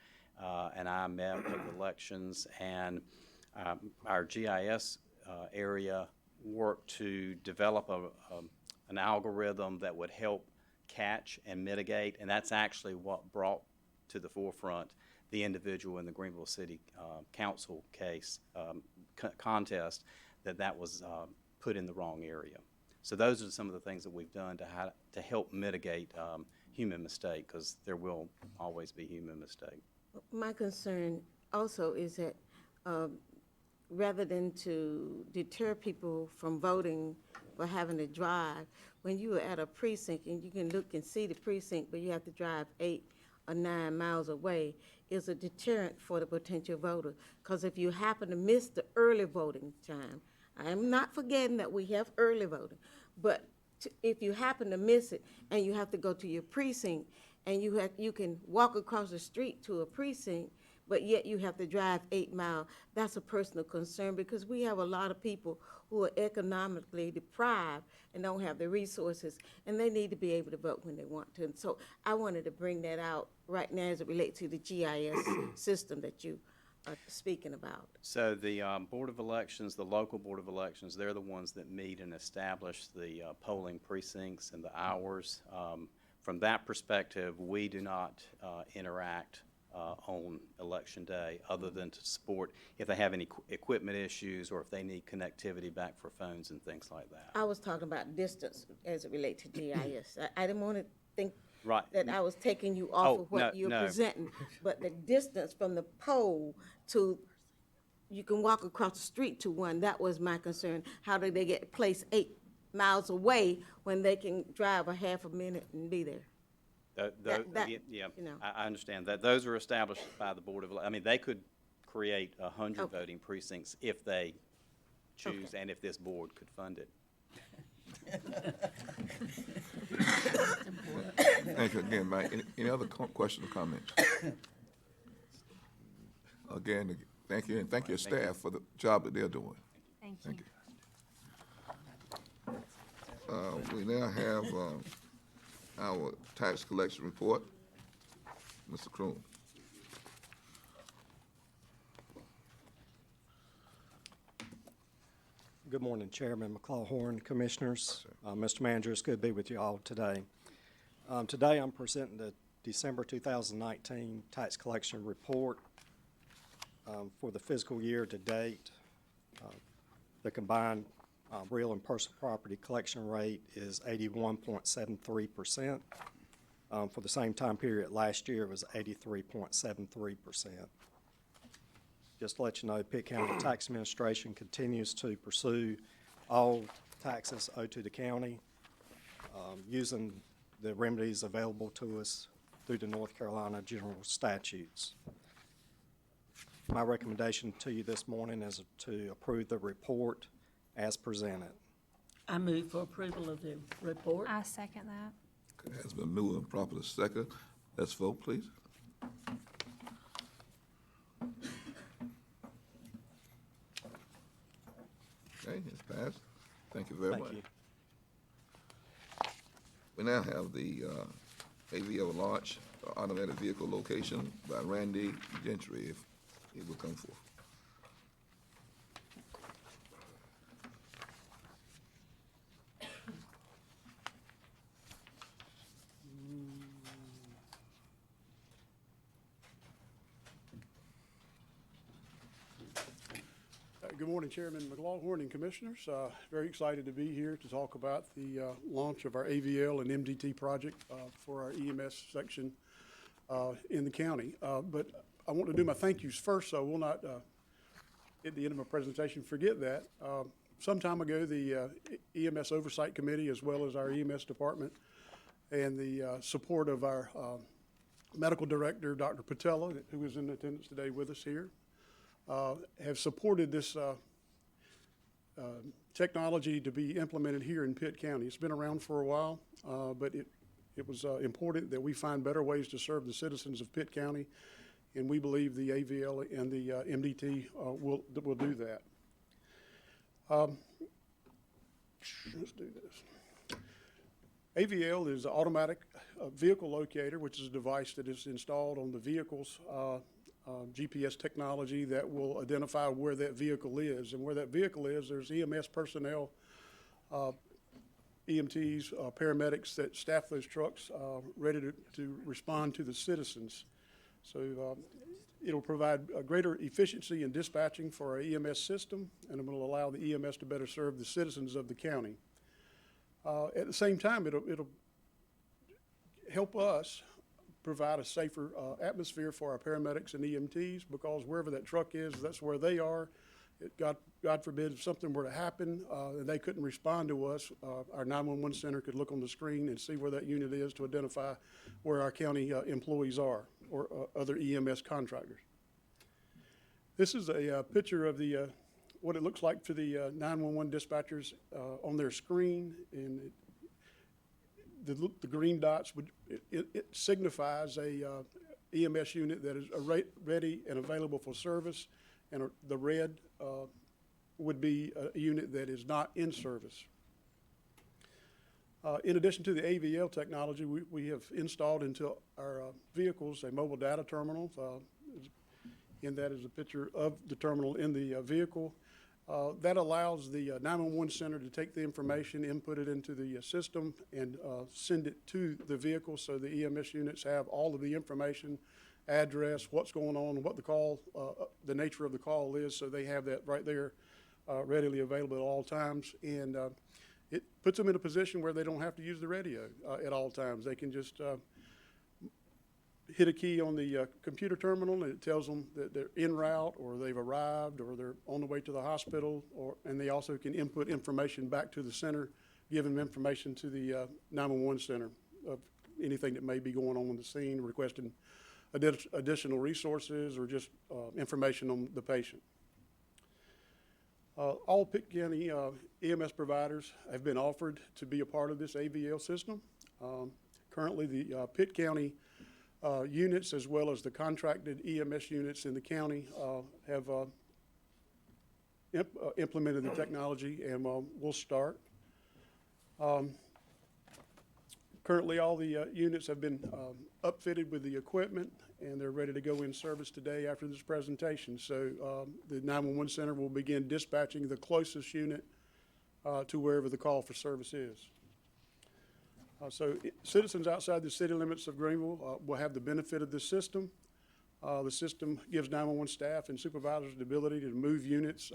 and I met with elections, and our GIS area worked to develop an algorithm that would help catch and mitigate, and that's actually what brought to the forefront the individual in the Greenville City Council case contest that was put in the wrong area. So those are some of the things that we've done to help mitigate human mistake, because there will always be human mistake. My concern also is that rather than to deter people from voting for having to drive, when you are at a precinct and you can look and see the precinct, but you have to drive 8 or 9 miles away, is a deterrent for the potential voter. Because if you happen to miss the early voting time, I'm not forgetting that we have early voting, but if you happen to miss it and you have to go to your precinct and you can walk across the street to a precinct, but yet you have to drive 8 miles, that's a personal concern, because we have a lot of people who are economically deprived and don't have the resources, and they need to be able to vote when they want to. And so I wanted to bring that out right now as it relates to the GIS system that you are speaking about. So the Board of Elections, the local Board of Elections, they're the ones that meet and establish the polling precincts and the hours. From that perspective, we do not interact on Election Day, other than to support if they have any equipment issues or if they need connectivity back for phones and things like that. I was talking about distance as it relates to GIS. I didn't want to think Right. that I was taking you off of what you're presenting, but the distance from the pole to, you can walk across the street to one, that was my concern. How do they get placed 8 miles away when they can drive a half a minute and be there? Yeah, you know. I understand that. Those are established by the Board of, I mean, they could create 100 voting precincts if they choose, and if this board could fund it. Thank you again, Mike. Any other questions or comments? Again, thank you, and thank your staff for the job that they're doing. Thank you. Thank you. We now have our tax collection report. Mr. Kroon. Good morning, Chairman McClawhorn, Commissioners. Mr. Manager, it's good to be with you all today. Today I'm presenting the December 2019 tax collection report for the fiscal year to date. The combined real and personal property collection rate is 81.73%. For the same time period last year, it was 83.73%. Just to let you know, Pitt County Tax Administration continues to pursue all taxes owed to the county using the remedies available to us through the North Carolina general statutes. My recommendation to you this morning is to approve the report as presented. I move for approval of the report. I second that. Okay, has been moved and properly second. Let's vote, please. Okay, it's passed. Thank you very much. Thank you. We now have the AVL launch, automated vehicle location by Randy Gentry, if he will come forth. Good morning, Chairman McClawhorn and Commissioners. Very excited to be here to talk about the launch of our AVL and MDT project for our EMS section in the county. But I want to do my thank yous first, so I will not, at the end of my presentation, forget that. some time ago, the EMS Oversight Committee, as well as our EMS department, and the support of our medical director, Dr. Patella, who is in attendance today with us here, have supported this technology to be implemented here in Pitt County. It's been around for a while, but it was important that we find better ways to serve the citizens of Pitt County, and we believe the AVL and the MDT will do that. Let's do this. AVL is an automatic vehicle locator, which is a device that is installed on the vehicle's GPS technology that will identify where that vehicle is. And where that vehicle is, there's EMS personnel, EMTs, paramedics that staff those trucks ready to respond to the citizens. So it'll provide a greater efficiency in dispatching for our EMS system, and it will allow the EMS to better serve the citizens of the county. At the same time, it'll help us provide a safer atmosphere for our paramedics and EMTs, because wherever that truck is, that's where they are. God forbid if something were to happen and they couldn't respond to us, our 911 center could look on the screen and see where that unit is to identify where our county employees are or other EMS contractors. This is a picture of the what it looks like to the 911 dispatchers on their screen, and the green dots it signifies a EMS unit that is ready and available for service, and the red would be a unit that is not in service. In addition to the AVL technology, we have installed into our vehicles a mobile data terminal. And that is a picture of the terminal in the vehicle. That allows the 911 center to take the information, input it into the system, and send it to the vehicle, so the EMS units have all of the information, address, what's going on, what the call, the nature of the call is, so they have that right there readily available at all times. And it puts them in a position where they don't have to use the radio at all times. They can just hit a key on the computer terminal, and it tells them that they're en route, or they've arrived, or they're on the way to the hospital, and they also can input information back to the center, giving them information to the 911 center of anything that may be going on the scene, requesting additional resources, or just information on the patient. All Pitt County EMS providers have been offered to be a part of this AVL system. Currently, the Pitt County units, as well as the contracted EMS units in the county, have implemented the technology, and we'll start. Currently, all the units have been upfitted with the equipment, and they're ready to go in service today after this presentation. So the 911 center will begin dispatching the closest unit to wherever the call for service is. So citizens outside the city limits of Greenville will have the benefit of this system. The system gives 911 staff and supervisors the ability to move units.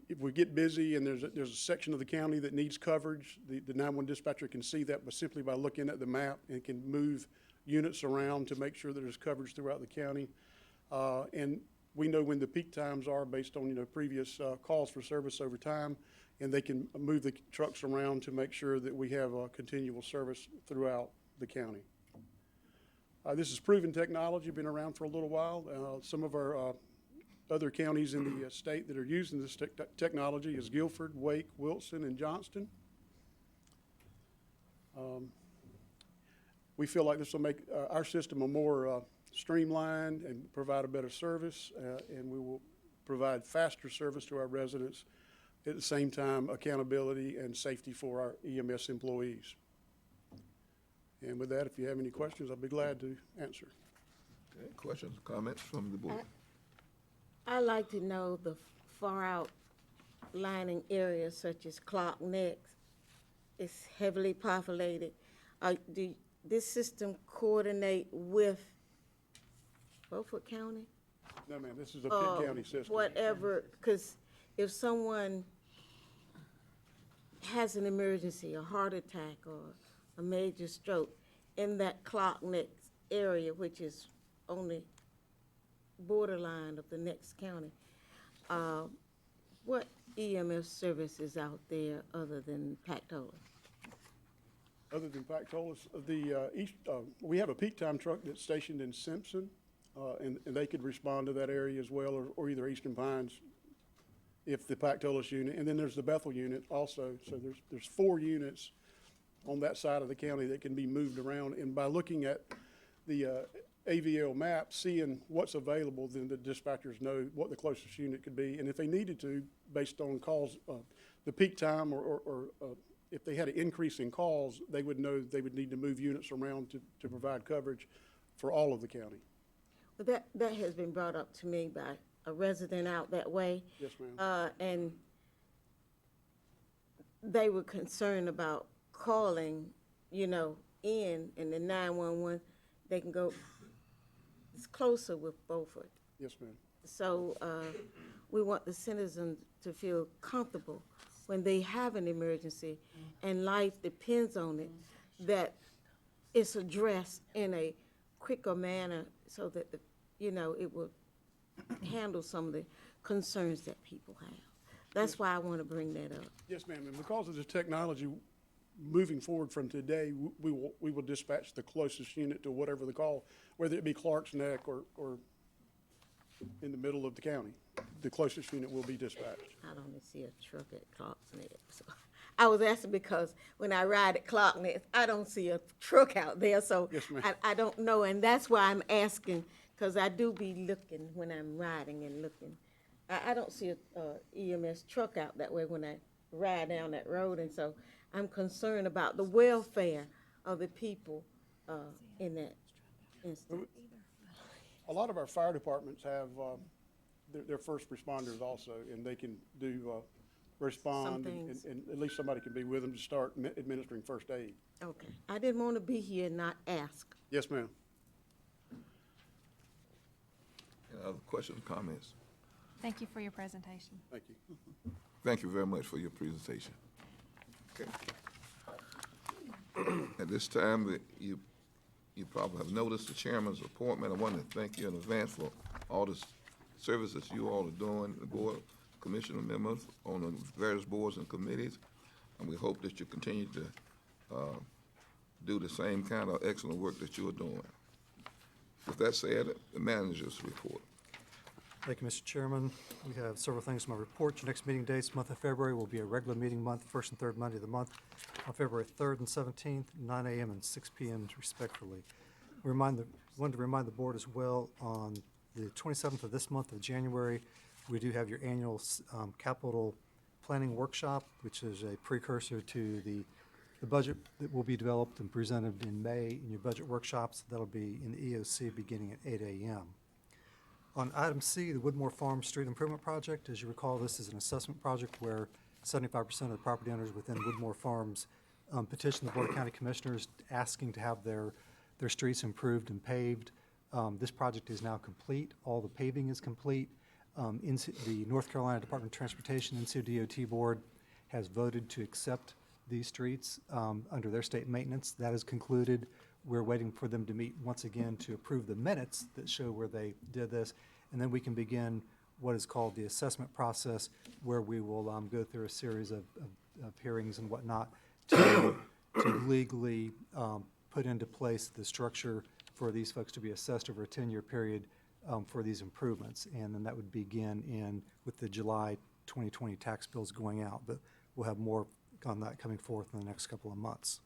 If we get busy and there's a section of the county that needs coverage, the 911 dispatcher can see that simply by looking at the map, and can move units around to make sure that there's coverage throughout the county. And we know when the peak times are based on previous calls for service over time, and they can move the trucks around to make sure that we have continual service throughout the county. This is proven technology, been around for a little while. Some of our other counties in the state that are using this technology is Guilford, Wake, Wilson, and Johnston. We feel like this will make our system a more streamlined and provide a better service, and we will provide faster service to our residents. At the same time, accountability and safety for our EMS employees. And with that, if you have any questions, I'll be glad to answer. Okay, questions, comments from the board? I'd like to know the far out lining areas such as Clark Neck. It's heavily populated. Do this system coordinate with Beaufort County? No, ma'am, this is a Pitt County system. Whatever, because if someone has an emergency, a heart attack or a major stroke in that Clark Neck area, which is on the borderline of the next county, what EMS service is out there other than Pactola? Other than Pactola, we have a peak time truck that's stationed in Simpson, and they could respond to that area as well, or either Eastern Pines if the Pactolus unit, and then there's the Bethel unit also. So there's 4 units on that side of the county that can be moved around. And by looking at the AVL map, seeing what's available, then the dispatchers know what the closest unit could be. And if they needed to, based on calls, the peak time, or if they had an increase in calls, they would know they would need to move units around to provide coverage for all of the county. Well, that has been brought up to me by a resident out that way. Yes, ma'am. And they were concerned about calling, in and the 911, they can go, it's closer with Beaufort. Yes, ma'am. So we want the citizens to feel comfortable when they have an emergency and life depends on it, that it's addressed in a quicker manner so that, it will handle some of the concerns that people have. That's why I want to bring that up. Yes, ma'am. And because of the technology moving forward from today, we will dispatch the closest unit to whatever the call, whether it be Clark's Neck or in the middle of the county. The closest unit will be dispatched. I don't see a truck at Clark's Neck. So I was asking because when I ride at Clark's Neck, I don't see a truck out there. So yes, ma'am. I don't know, and that's why I'm asking, because I do be looking when I'm riding and looking. I don't see a EMS truck out that way when I ride down that road, and so I'm concerned about the welfare of the people in that instance. A lot of our fire departments have their first responders also, and they can do respond, and at least somebody can be with them to start administering first aid. Okay. I didn't want to be here and not ask. Yes, ma'am. Any other questions, comments? Thank you for your presentation. Thank you. Thank you very much for your presentation. Okay. At this time, you probably have noticed the chairman's appointment. I want to thank you in advance for all the services you all are doing, the board commissioner members on the various boards and committees, and we hope that you continue to do the same kind of excellent work that you are doing. With that said, the manager's report. Thank you, Mr. Chairman. We have several things in my report. Your next meeting dates, month of February, will be a regular meeting month, first and third Monday of the month, on February 3rd and 17th, 9 a.m. and 6 p.m. respectively. Wanted to remind the board as well, on the 27th of this month of January, we do have your annual capital planning workshop, which is a precursor to the budget that will be developed and presented in May in your budget workshops. That'll be in the EOC beginning at 8 a.m. On item C, the Woodmore Farm Street Improvement Project, as you recall, this is an assessment project where 75% of the property owners within Woodmore Farms petitioned the Board of County Commissioners asking to have their streets improved and paved. This project is now complete. All the paving is complete. The North Carolina Department of Transportation NCDOT Board has voted to accept these streets under their state maintenance. That is concluded. We're waiting for them to meet once again to approve the minutes that show where they did this, and then we can begin what is called the assessment process, where we will go through a series of hearings and whatnot to legally put into place the structure for these folks to be assessed over a 10-year period for these improvements. And then that would begin with the July 2020 tax bills going out, but we'll have more on that coming forth in the next couple of months.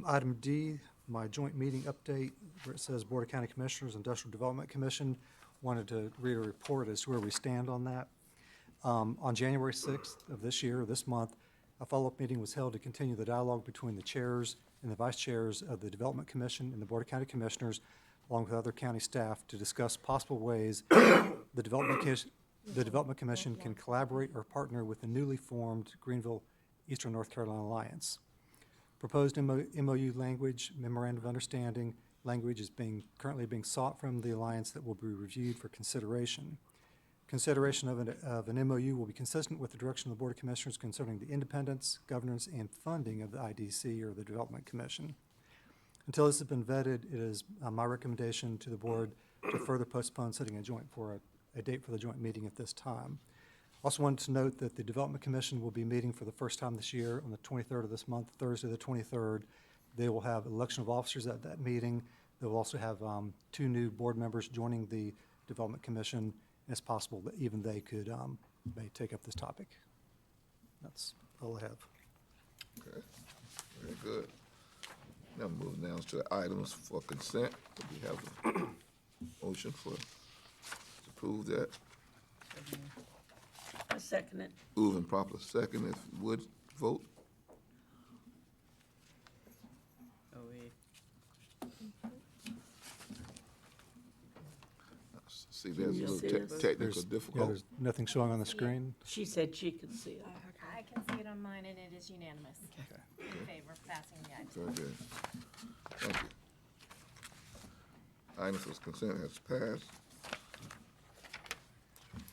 Item D, my joint meeting update, where it says Board of County Commissioners, Industrial Development Commission. Wanted to read a report as to where we stand on that. On January 6th of this month, a follow-up meeting was held to continue the dialogue between the chairs and the vice chairs of the Development Commission and the Board of County Commissioners, along with other county staff, to discuss possible ways the Development Commission can collaborate or partner with the newly formed Greenville Eastern North Carolina Alliance. Proposed MOU language, Memorandum of Understanding language, is currently being sought from the Alliance that will be reviewed for consideration. Consideration of an MOU will be consistent with the direction of the Board of Commissioners concerning the independence, governance, and funding of the IDC, or the Development Commission. Until this has been vetted, it is my recommendation to the Board to further postpone setting a date for the joint meeting at this time. Also wanted to note that the Development Commission will be meeting for the first time this year on the 23rd of this month, Thursday the 23rd. They will have election of officers at that meeting. They will also have 2 new board members joining the Development Commission, and it's possible that even they could may take up this topic. That's all I have. Okay, very good. Now moving down to the items for consent. We have a motion to approve that. I second it. Moving properly second, if you would, vote. See, there's a little technical Yeah, difficulty. there's nothing showing on the screen. She said she could see it. I can see it on mine, and it is unanimous in favor of passing the item. Very good. Thank you. Item for consent has passed.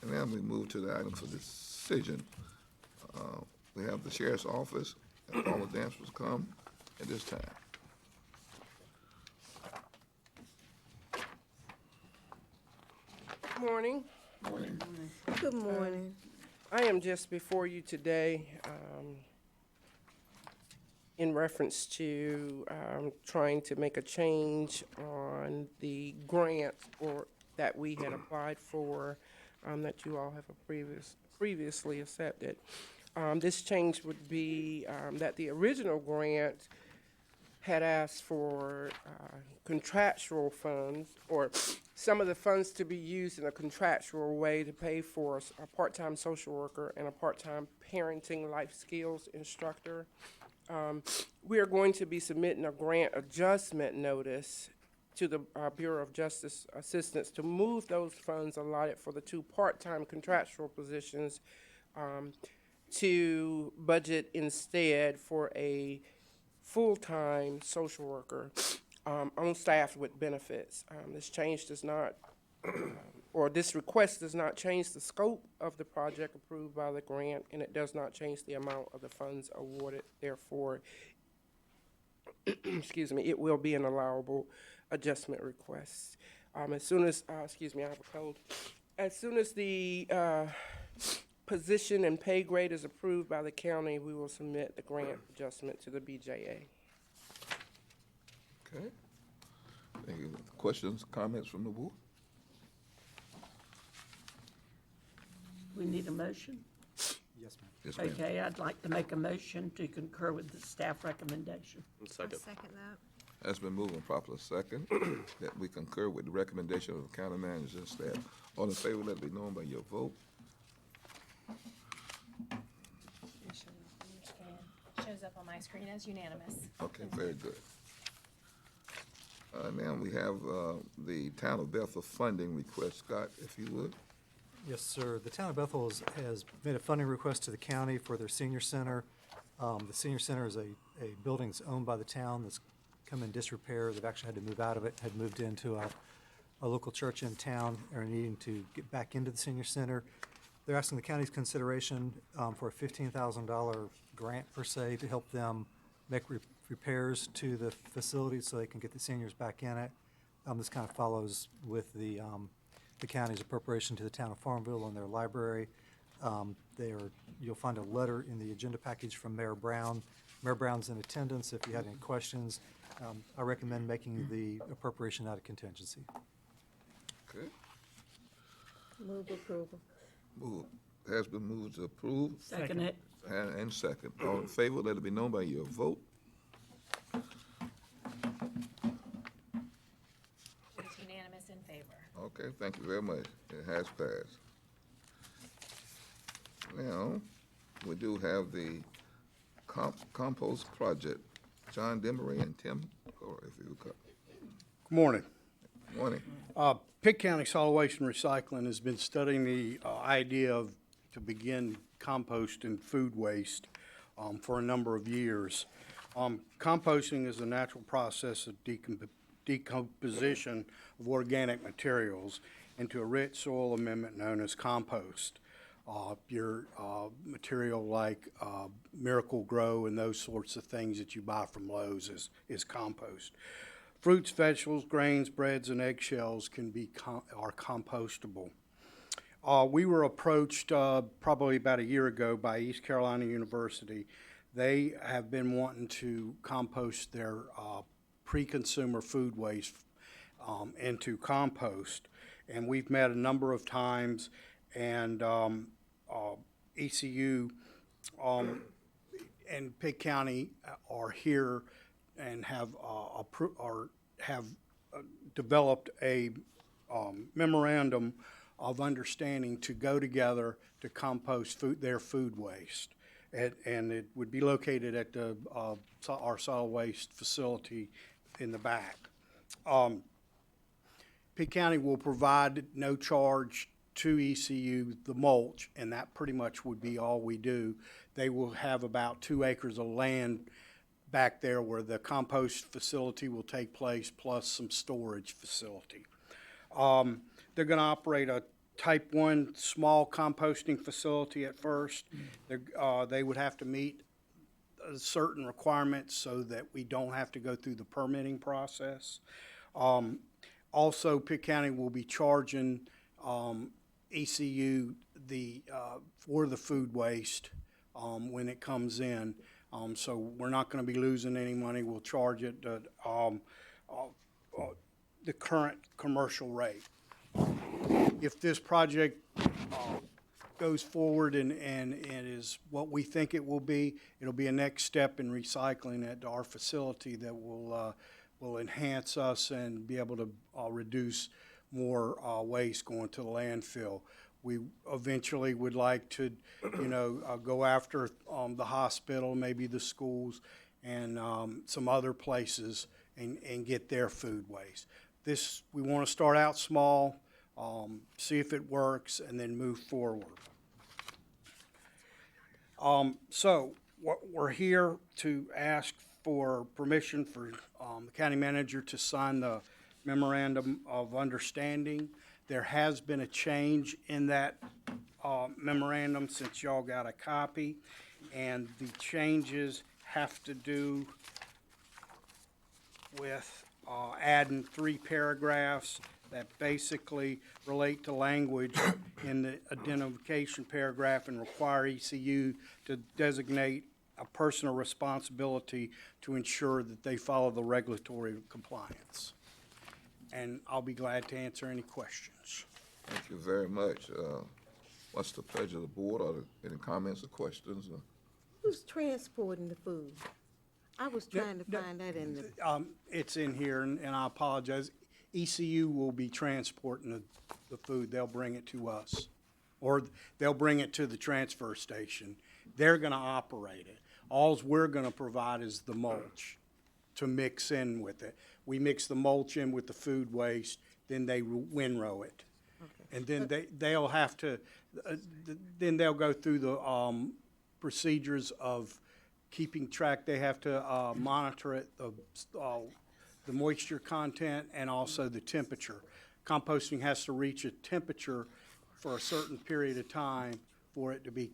And now we move to the item for decision. We have the sheriff's office, and all the dancers come at this time. Morning. Good morning. I am just before you today in reference to trying to make a change on the grant that we had applied for that you all have previously accepted. This change would be that the original grant had asked for contractual funds, or some of the funds to be used in a contractual way to pay for a part-time social worker and a part-time parenting life skills instructor. We are going to be submitting a grant adjustment notice to the Bureau of Justice Assistance to move those funds allotted for the 2 part-time contractual positions to budget instead for a full-time social worker on staff with benefits. This change does not, or this request does not change the scope of the project approved by the grant, and it does not change the amount of the funds awarded. Therefore, excuse me, it will be an allowable adjustment request. As soon as, excuse me, I have a cold. As soon as the position and pay grade is approved by the county, we will submit the grant adjustment to the BJA. Okay. Thank you. Questions, comments from the board? We need a motion? Yes, ma'am. Yes, ma'am. Okay, I'd like to make a motion to concur with the staff recommendation. Second. Second that. That's been moved and properly second, that we concur with the recommendation of the county manager and staff. All in favor, let it be known by your vote. Shows up on my screen as unanimous. Okay, very good. Now we have the Town of Bethel funding request. Scott, if you would. Yes, sir. The town of Bethel has made a funding request to the county for their senior center. The senior center is a building that's owned by the town that's come in disrepair. They've actually had to move out of it, had moved into a local church in town, and are needing to get back into the senior center. They're asking the county's consideration for a $15,000 grant per se to help them make repairs to the facility so they can get the seniors back in it. This kind of follows with the county's appropriation to the town of Farmville on their library. You'll find a letter in the agenda package from Mayor Brown. Mayor Brown's in attendance if you have any questions. I recommend making the appropriation out of contingency. Okay. Move approval. Move. Has been moved to approve. Second it. And second. All in favor, let it be known by your vote. It's unanimous in favor. Okay, thank you very much. It has passed. Now, we do have the Compost project. John Demery and Tim, or if you would come. Good morning. Morning. Pitt County Solid Waste and Recycling has been studying the idea to begin composting food waste for a number of years. Composting is a natural process of decomposition of organic materials into a rich soil amendment known as compost. Your material like Miracle Grow and those sorts of things that you buy from Lowe's is compost. Fruits, vegetables, grains, breads, and eggshells are compostable. We were approached probably about a year ago by East Carolina University. They have been wanting to compost their pre-consumer food waste into compost. And we've met a number of times, and ECU and Pitt County are here and have developed a memorandum of understanding to go together to compost their food waste. And it would be located at our solid waste facility in the back. Pitt County will provide no charge to ECU the mulch, and that pretty much would be all we do. They will have about 2 acres of land back there where the compost facility will take place, plus some storage facility. They're going to operate a Type 1 small composting facility at first. They would have to meet certain requirements so that we don't have to go through the permitting process. Also, Pitt County will be charging ECU for the food waste when it comes in. So we're not going to be losing any money. We'll charge it at the current commercial rate. If this project goes forward and is what we think it will be, it'll be a next step in recycling at our facility that will enhance us and be able to reduce more waste going to the landfill. We eventually would like to, go after the hospital, maybe the schools, and some other places and get their food waste. We want to start out small, see if it works, and then move forward. So we're here to ask for permission for the county manager to sign the memorandum of understanding. There has been a change in that memorandum since y'all got a copy, and the changes have to do with adding 3 paragraphs that basically relate to language in the identification paragraph and require ECU to designate a personal responsibility to ensure that they follow the regulatory compliance. And I'll be glad to answer any questions. Thank you very much. What's the pleasure of the board? Are there any comments or questions? Who's transporting the food? I was trying to find that in the. It's in here, and I apologize. ECU will be transporting the food. They'll bring it to us, or they'll bring it to the transfer station. They're going to operate it. All we're going to provide is the mulch to mix in with it. We mix the mulch in with the food waste, then they windrow it. Okay. And then they'll have to, then they'll go through the procedures of keeping track. They have to monitor it, the moisture content and also the temperature. Composting has to reach a temperature for a certain period of time for it to be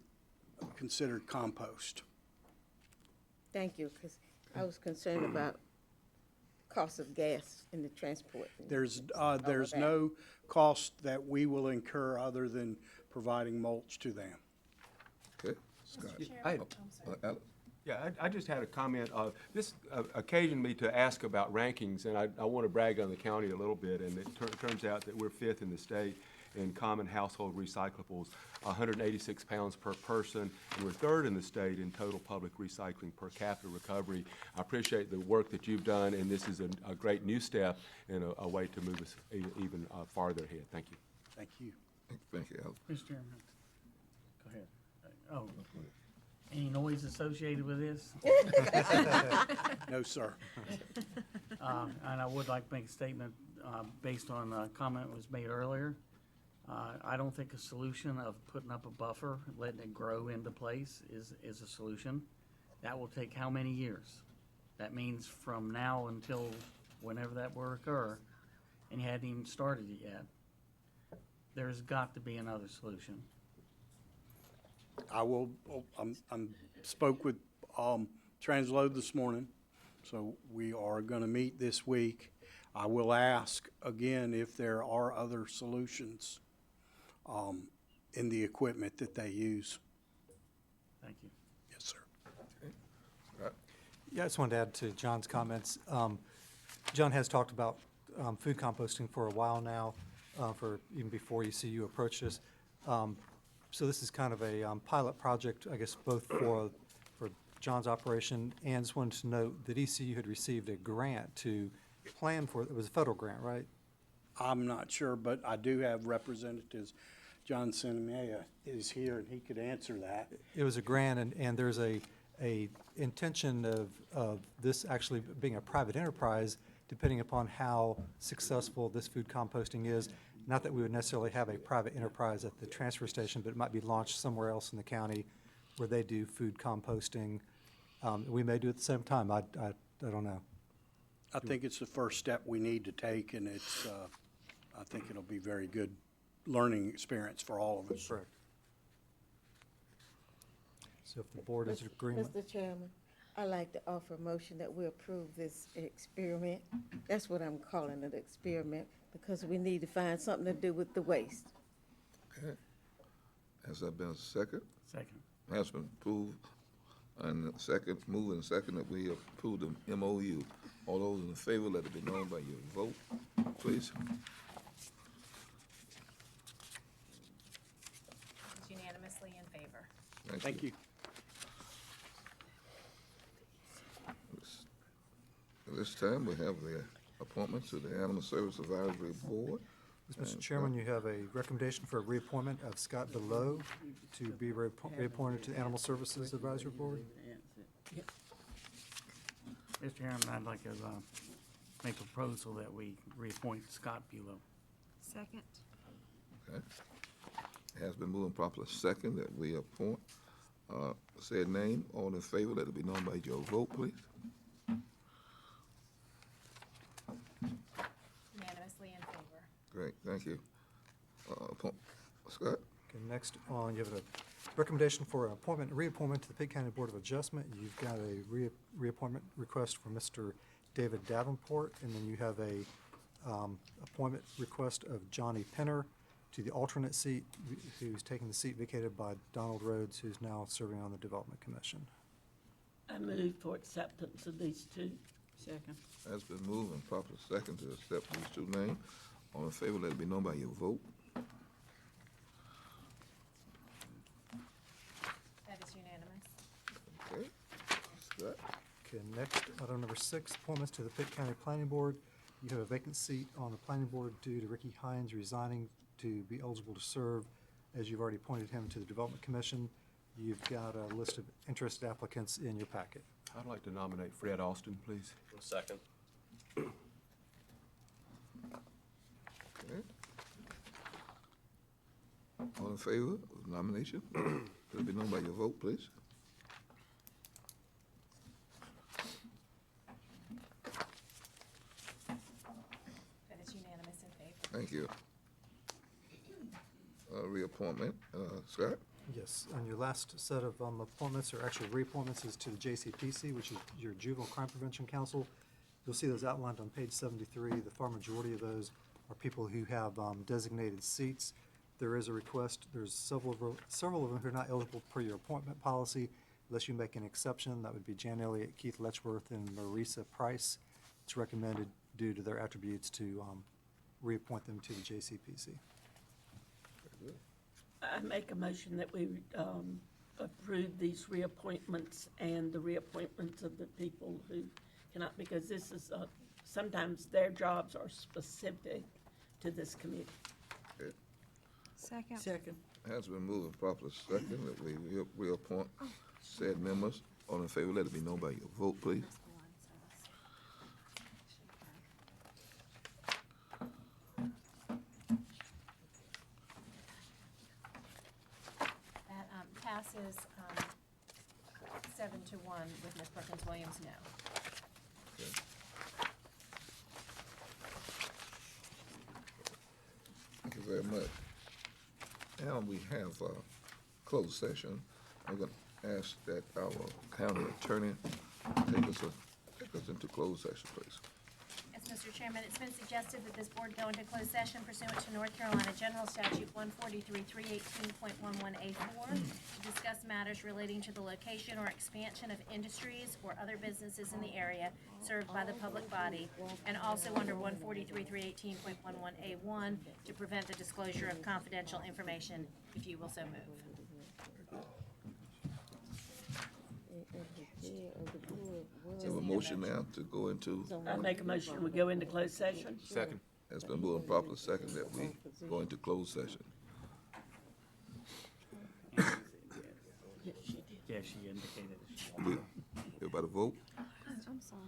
considered compost. Thank you, because I was concerned about cost of gas in the transport. There's no cost that we will incur other than providing mulch to them. Okay, Scott. I just had a comment. This occasioned me to ask about rankings, and I want to brag on the county a little bit. And it turns out that we're 5th in the state in common household recyclables, 186 pounds per person, and we're 3rd in the state in total public recycling per capita recovery. I appreciate the work that you've done, and this is a great new step and a way to move us even farther ahead. Thank you. Thank you. Thank you, Al. Mr. Chairman, go ahead. Oh, any noise associated with this? No, sir. And I would like to make a statement based on a comment that was made earlier. I don't think a solution of putting up a buffer, letting it grow into place is a solution. That will take how many years? That means from now until whenever that will occur, and you hadn't even started it yet. There's got to be another solution. I'm spoke with Transload this morning, so we are going to meet this week. I will ask again if there are other solutions. in the equipment that they use. Thank you. Yes, sir. Yeah, I just wanted to add to John's comments. John has talked about food composting for a while now, for even before ECU approached us. So this is kind of a pilot project, I guess, both for John's operation, and just wanted to note that ECU had received a grant to plan for, it was a federal grant, right? I'm not sure, but I do have representatives. John Cinemaya is here, and he could answer that. It was a grant, and there's a intention of this actually being a private enterprise, depending upon how successful this food composting is. Not that we would necessarily have a private enterprise at the transfer station, but it might be launched somewhere else in the county where they do food composting. We may do it at the same time. I don't know. I think it's the first step we need to take, and it's, I think it'll be very good learning experience for all of us. Correct. So if the board is in agreement. Mr. Chairman, I'd like to offer a motion that we approve this experiment. That's what I'm calling it, experiment, because we need to find something to do with the waste. Okay. Has there been a second? Second. Has been approved, and second, moving second that we approve the MOU. All those in favor, let it be known by your vote, please. It's unanimously in favor. Thank you. At this time, we have the appointment to the Animal Service Advisory Board. Mr. Chairman, you have a recommendation for a reappointment of Scott Below to be reappointed to the Animal Services Advisory Board. Mr. Chairman, I'd like to make a proposal that we reappoint Scott Bulow. Second. Okay. It has been moved and properly second that we appoint said name. All in favor, let it be known by your vote, please. Unanimously in favor. Great, thank you. Scott? Okay, next on, you have a recommendation for an appointment and reappointment to the Pitt County Board of Adjustment. You've got a reappointment request for Mr. David Davenport, and then you have a appointment request of Johnny Penner to the alternate seat, who's taking the seat vacated by Donald Rhodes, who's now serving on the Development Commission. I move for acceptance of these two. Second. Has been moved and properly second to accept these two names. All in favor, let it be known by your vote. That is unanimous. Okay. Scott? Okay, next, item number 6, appointments to the Pitt County Planning Board. You have a vacant seat on the planning board due to Ricky Hines resigning to be eligible to serve, as you've already appointed him to the Development Commission. You've got a list of interested applicants in your packet. I'd like to nominate Fred Austin, please. Second. Okay. All in favor of the nomination? Let it be known by your vote, please. That is unanimous in favor. Thank you. Reappointment, Scott? Yes, and your last set of appointments, or actually reappointments, is to the JCPC, which is your Juvenile Crime Prevention Council. You'll see those outlined on page 73. The far majority of those are people who have designated seats. There is a request, there's several of them who are not eligible per your appointment policy, unless you make an exception. That would be Jan Elliott, Keith Letchworth, and Marisa Price. It's recommended due to their attributes to reappoint them to the JCPC. I make a motion that we approve these reappointments and the reappointments of the people who cannot, because this is, sometimes their jobs are specific to this committee. Okay. Second. Second. Has been moved and properly second that we reappoint said members. All in favor, let it be known by your vote, please. That passes 7-1 with Ms. Perkins Williams, no. Okay. Thank you very much. Now we have a closed session. I'm going to ask that our county attorney take us into closed session, please. Yes, Mr. Chairman, it's been suggested that this board go into closed session pursuant to North Carolina General Statute 143-318.11A4 to discuss matters relating to the location or expansion of industries or other businesses in the area served by the public body, and also under 143-318.11A1 to prevent the disclosure of confidential information, if you will so move. Have a motion now to go into, I make a motion, we go into closed session? Second. has been moved and properly second that we go into closed session. Yeah, she indicated it. Everybody vote? I'm sorry.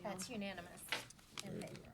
That's unanimous in favor.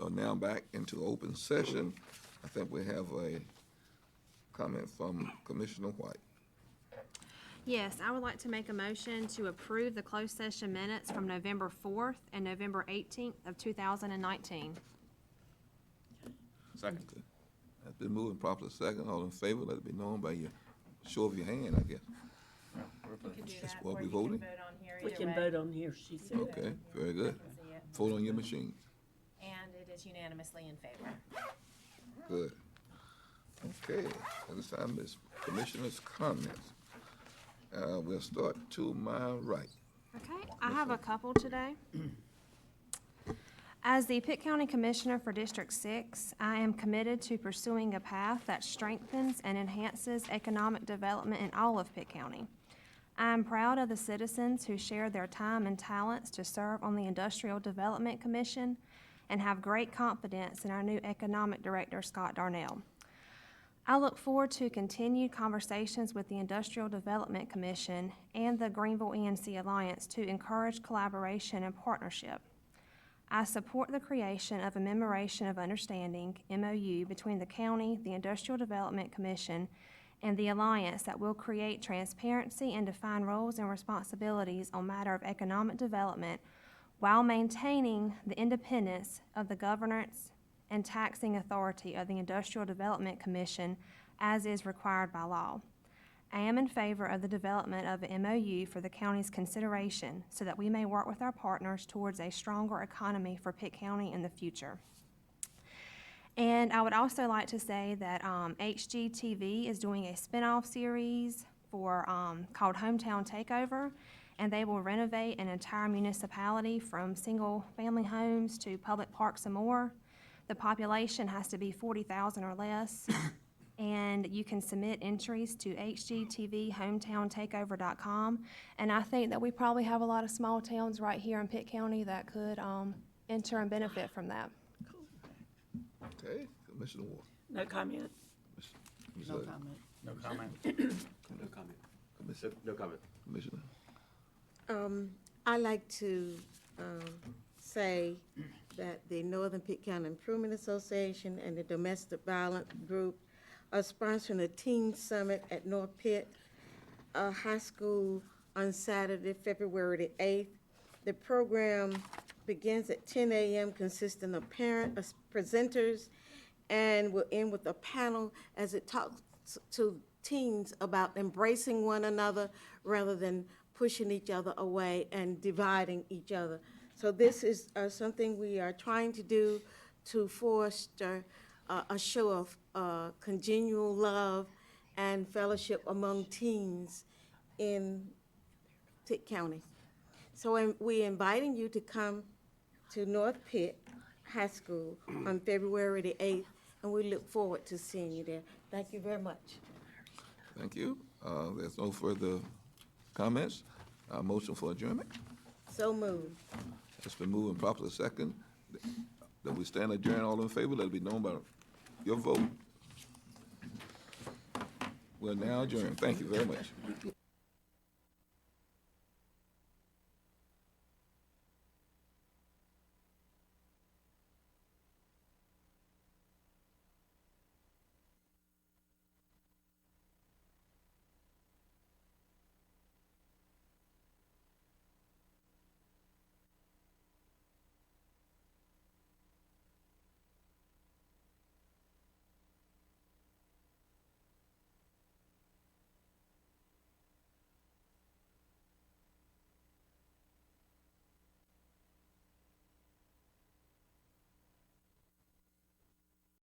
are now back into open session. I think we have a comment from Commissioner White. Yes, I would like to make a motion to approve the closed session minutes from November 4th and November 18th of 2019. Second. That's been moved and properly second. All in favor, let it be known by your show of your hand, I guess. That's what we voting? We can vote on here, she said. Okay, very good. Vote on your machine. And it is unanimously in favor. Good. Okay, at this time is Commissioner's comments. We'll start to my right. Okay, I have a couple today. As the Pitt County Commissioner for District 6, I am committed to pursuing a path that strengthens and enhances economic development in all of Pitt County. I am proud of the citizens who share their time and talents to serve on the Industrial Development Commission and have great confidence in our new Economic Director, Scott Darnell. I look forward to continued conversations with the Industrial Development Commission and the Greenville ENC Alliance to encourage collaboration and partnership. I support the creation of a Memorandum of Understanding, MOU, between the county, the Industrial Development Commission, and the Alliance that will create transparency and define roles and responsibilities on matter of economic development while maintaining the independence of the governance and taxing authority of the Industrial Development Commission as is required by law. I am in favor of the development of an MOU for the county's consideration so that we may work with our partners towards a stronger economy for Pitt County in the future. And I would also like to say that HGTV is doing a spin-off series for called Hometown Takeover, and they will renovate an entire municipality from single-family homes to public parks and more. The population has to be 40,000 or less, and you can submit entries to hgtvhometowntakeover.com. And I think that we probably have a lot of small towns right here in Pitt County that could enter and benefit from that. Okay, Commissioner Ward. No comment. Commissioner- No comment. No comment. No comment. Commissioner. No comment. Commissioner. I like to say that the Northern Pitt County Improvement Association and the Domestic Violence Group are sponsoring a teen summit at North Pitt High School on Saturday, February the 8th. The program begins at 10 a.m. consisting of presenters and will end with a panel as it talks to teens about embracing one another rather than pushing each other away and dividing each other. So this is something we are trying to do to foster a show of congenial love and fellowship among teens in Pitt County. So we're inviting you to come to North Pitt High School on February the 8th, and we look forward to seeing you there. Thank you very much. Thank you. There's no further comments. Motion for adjournment. So moved. It's been moved and properly second. That we stand adjourned. All in favor, let it be known by your vote. We're now adjourned. Thank you very much.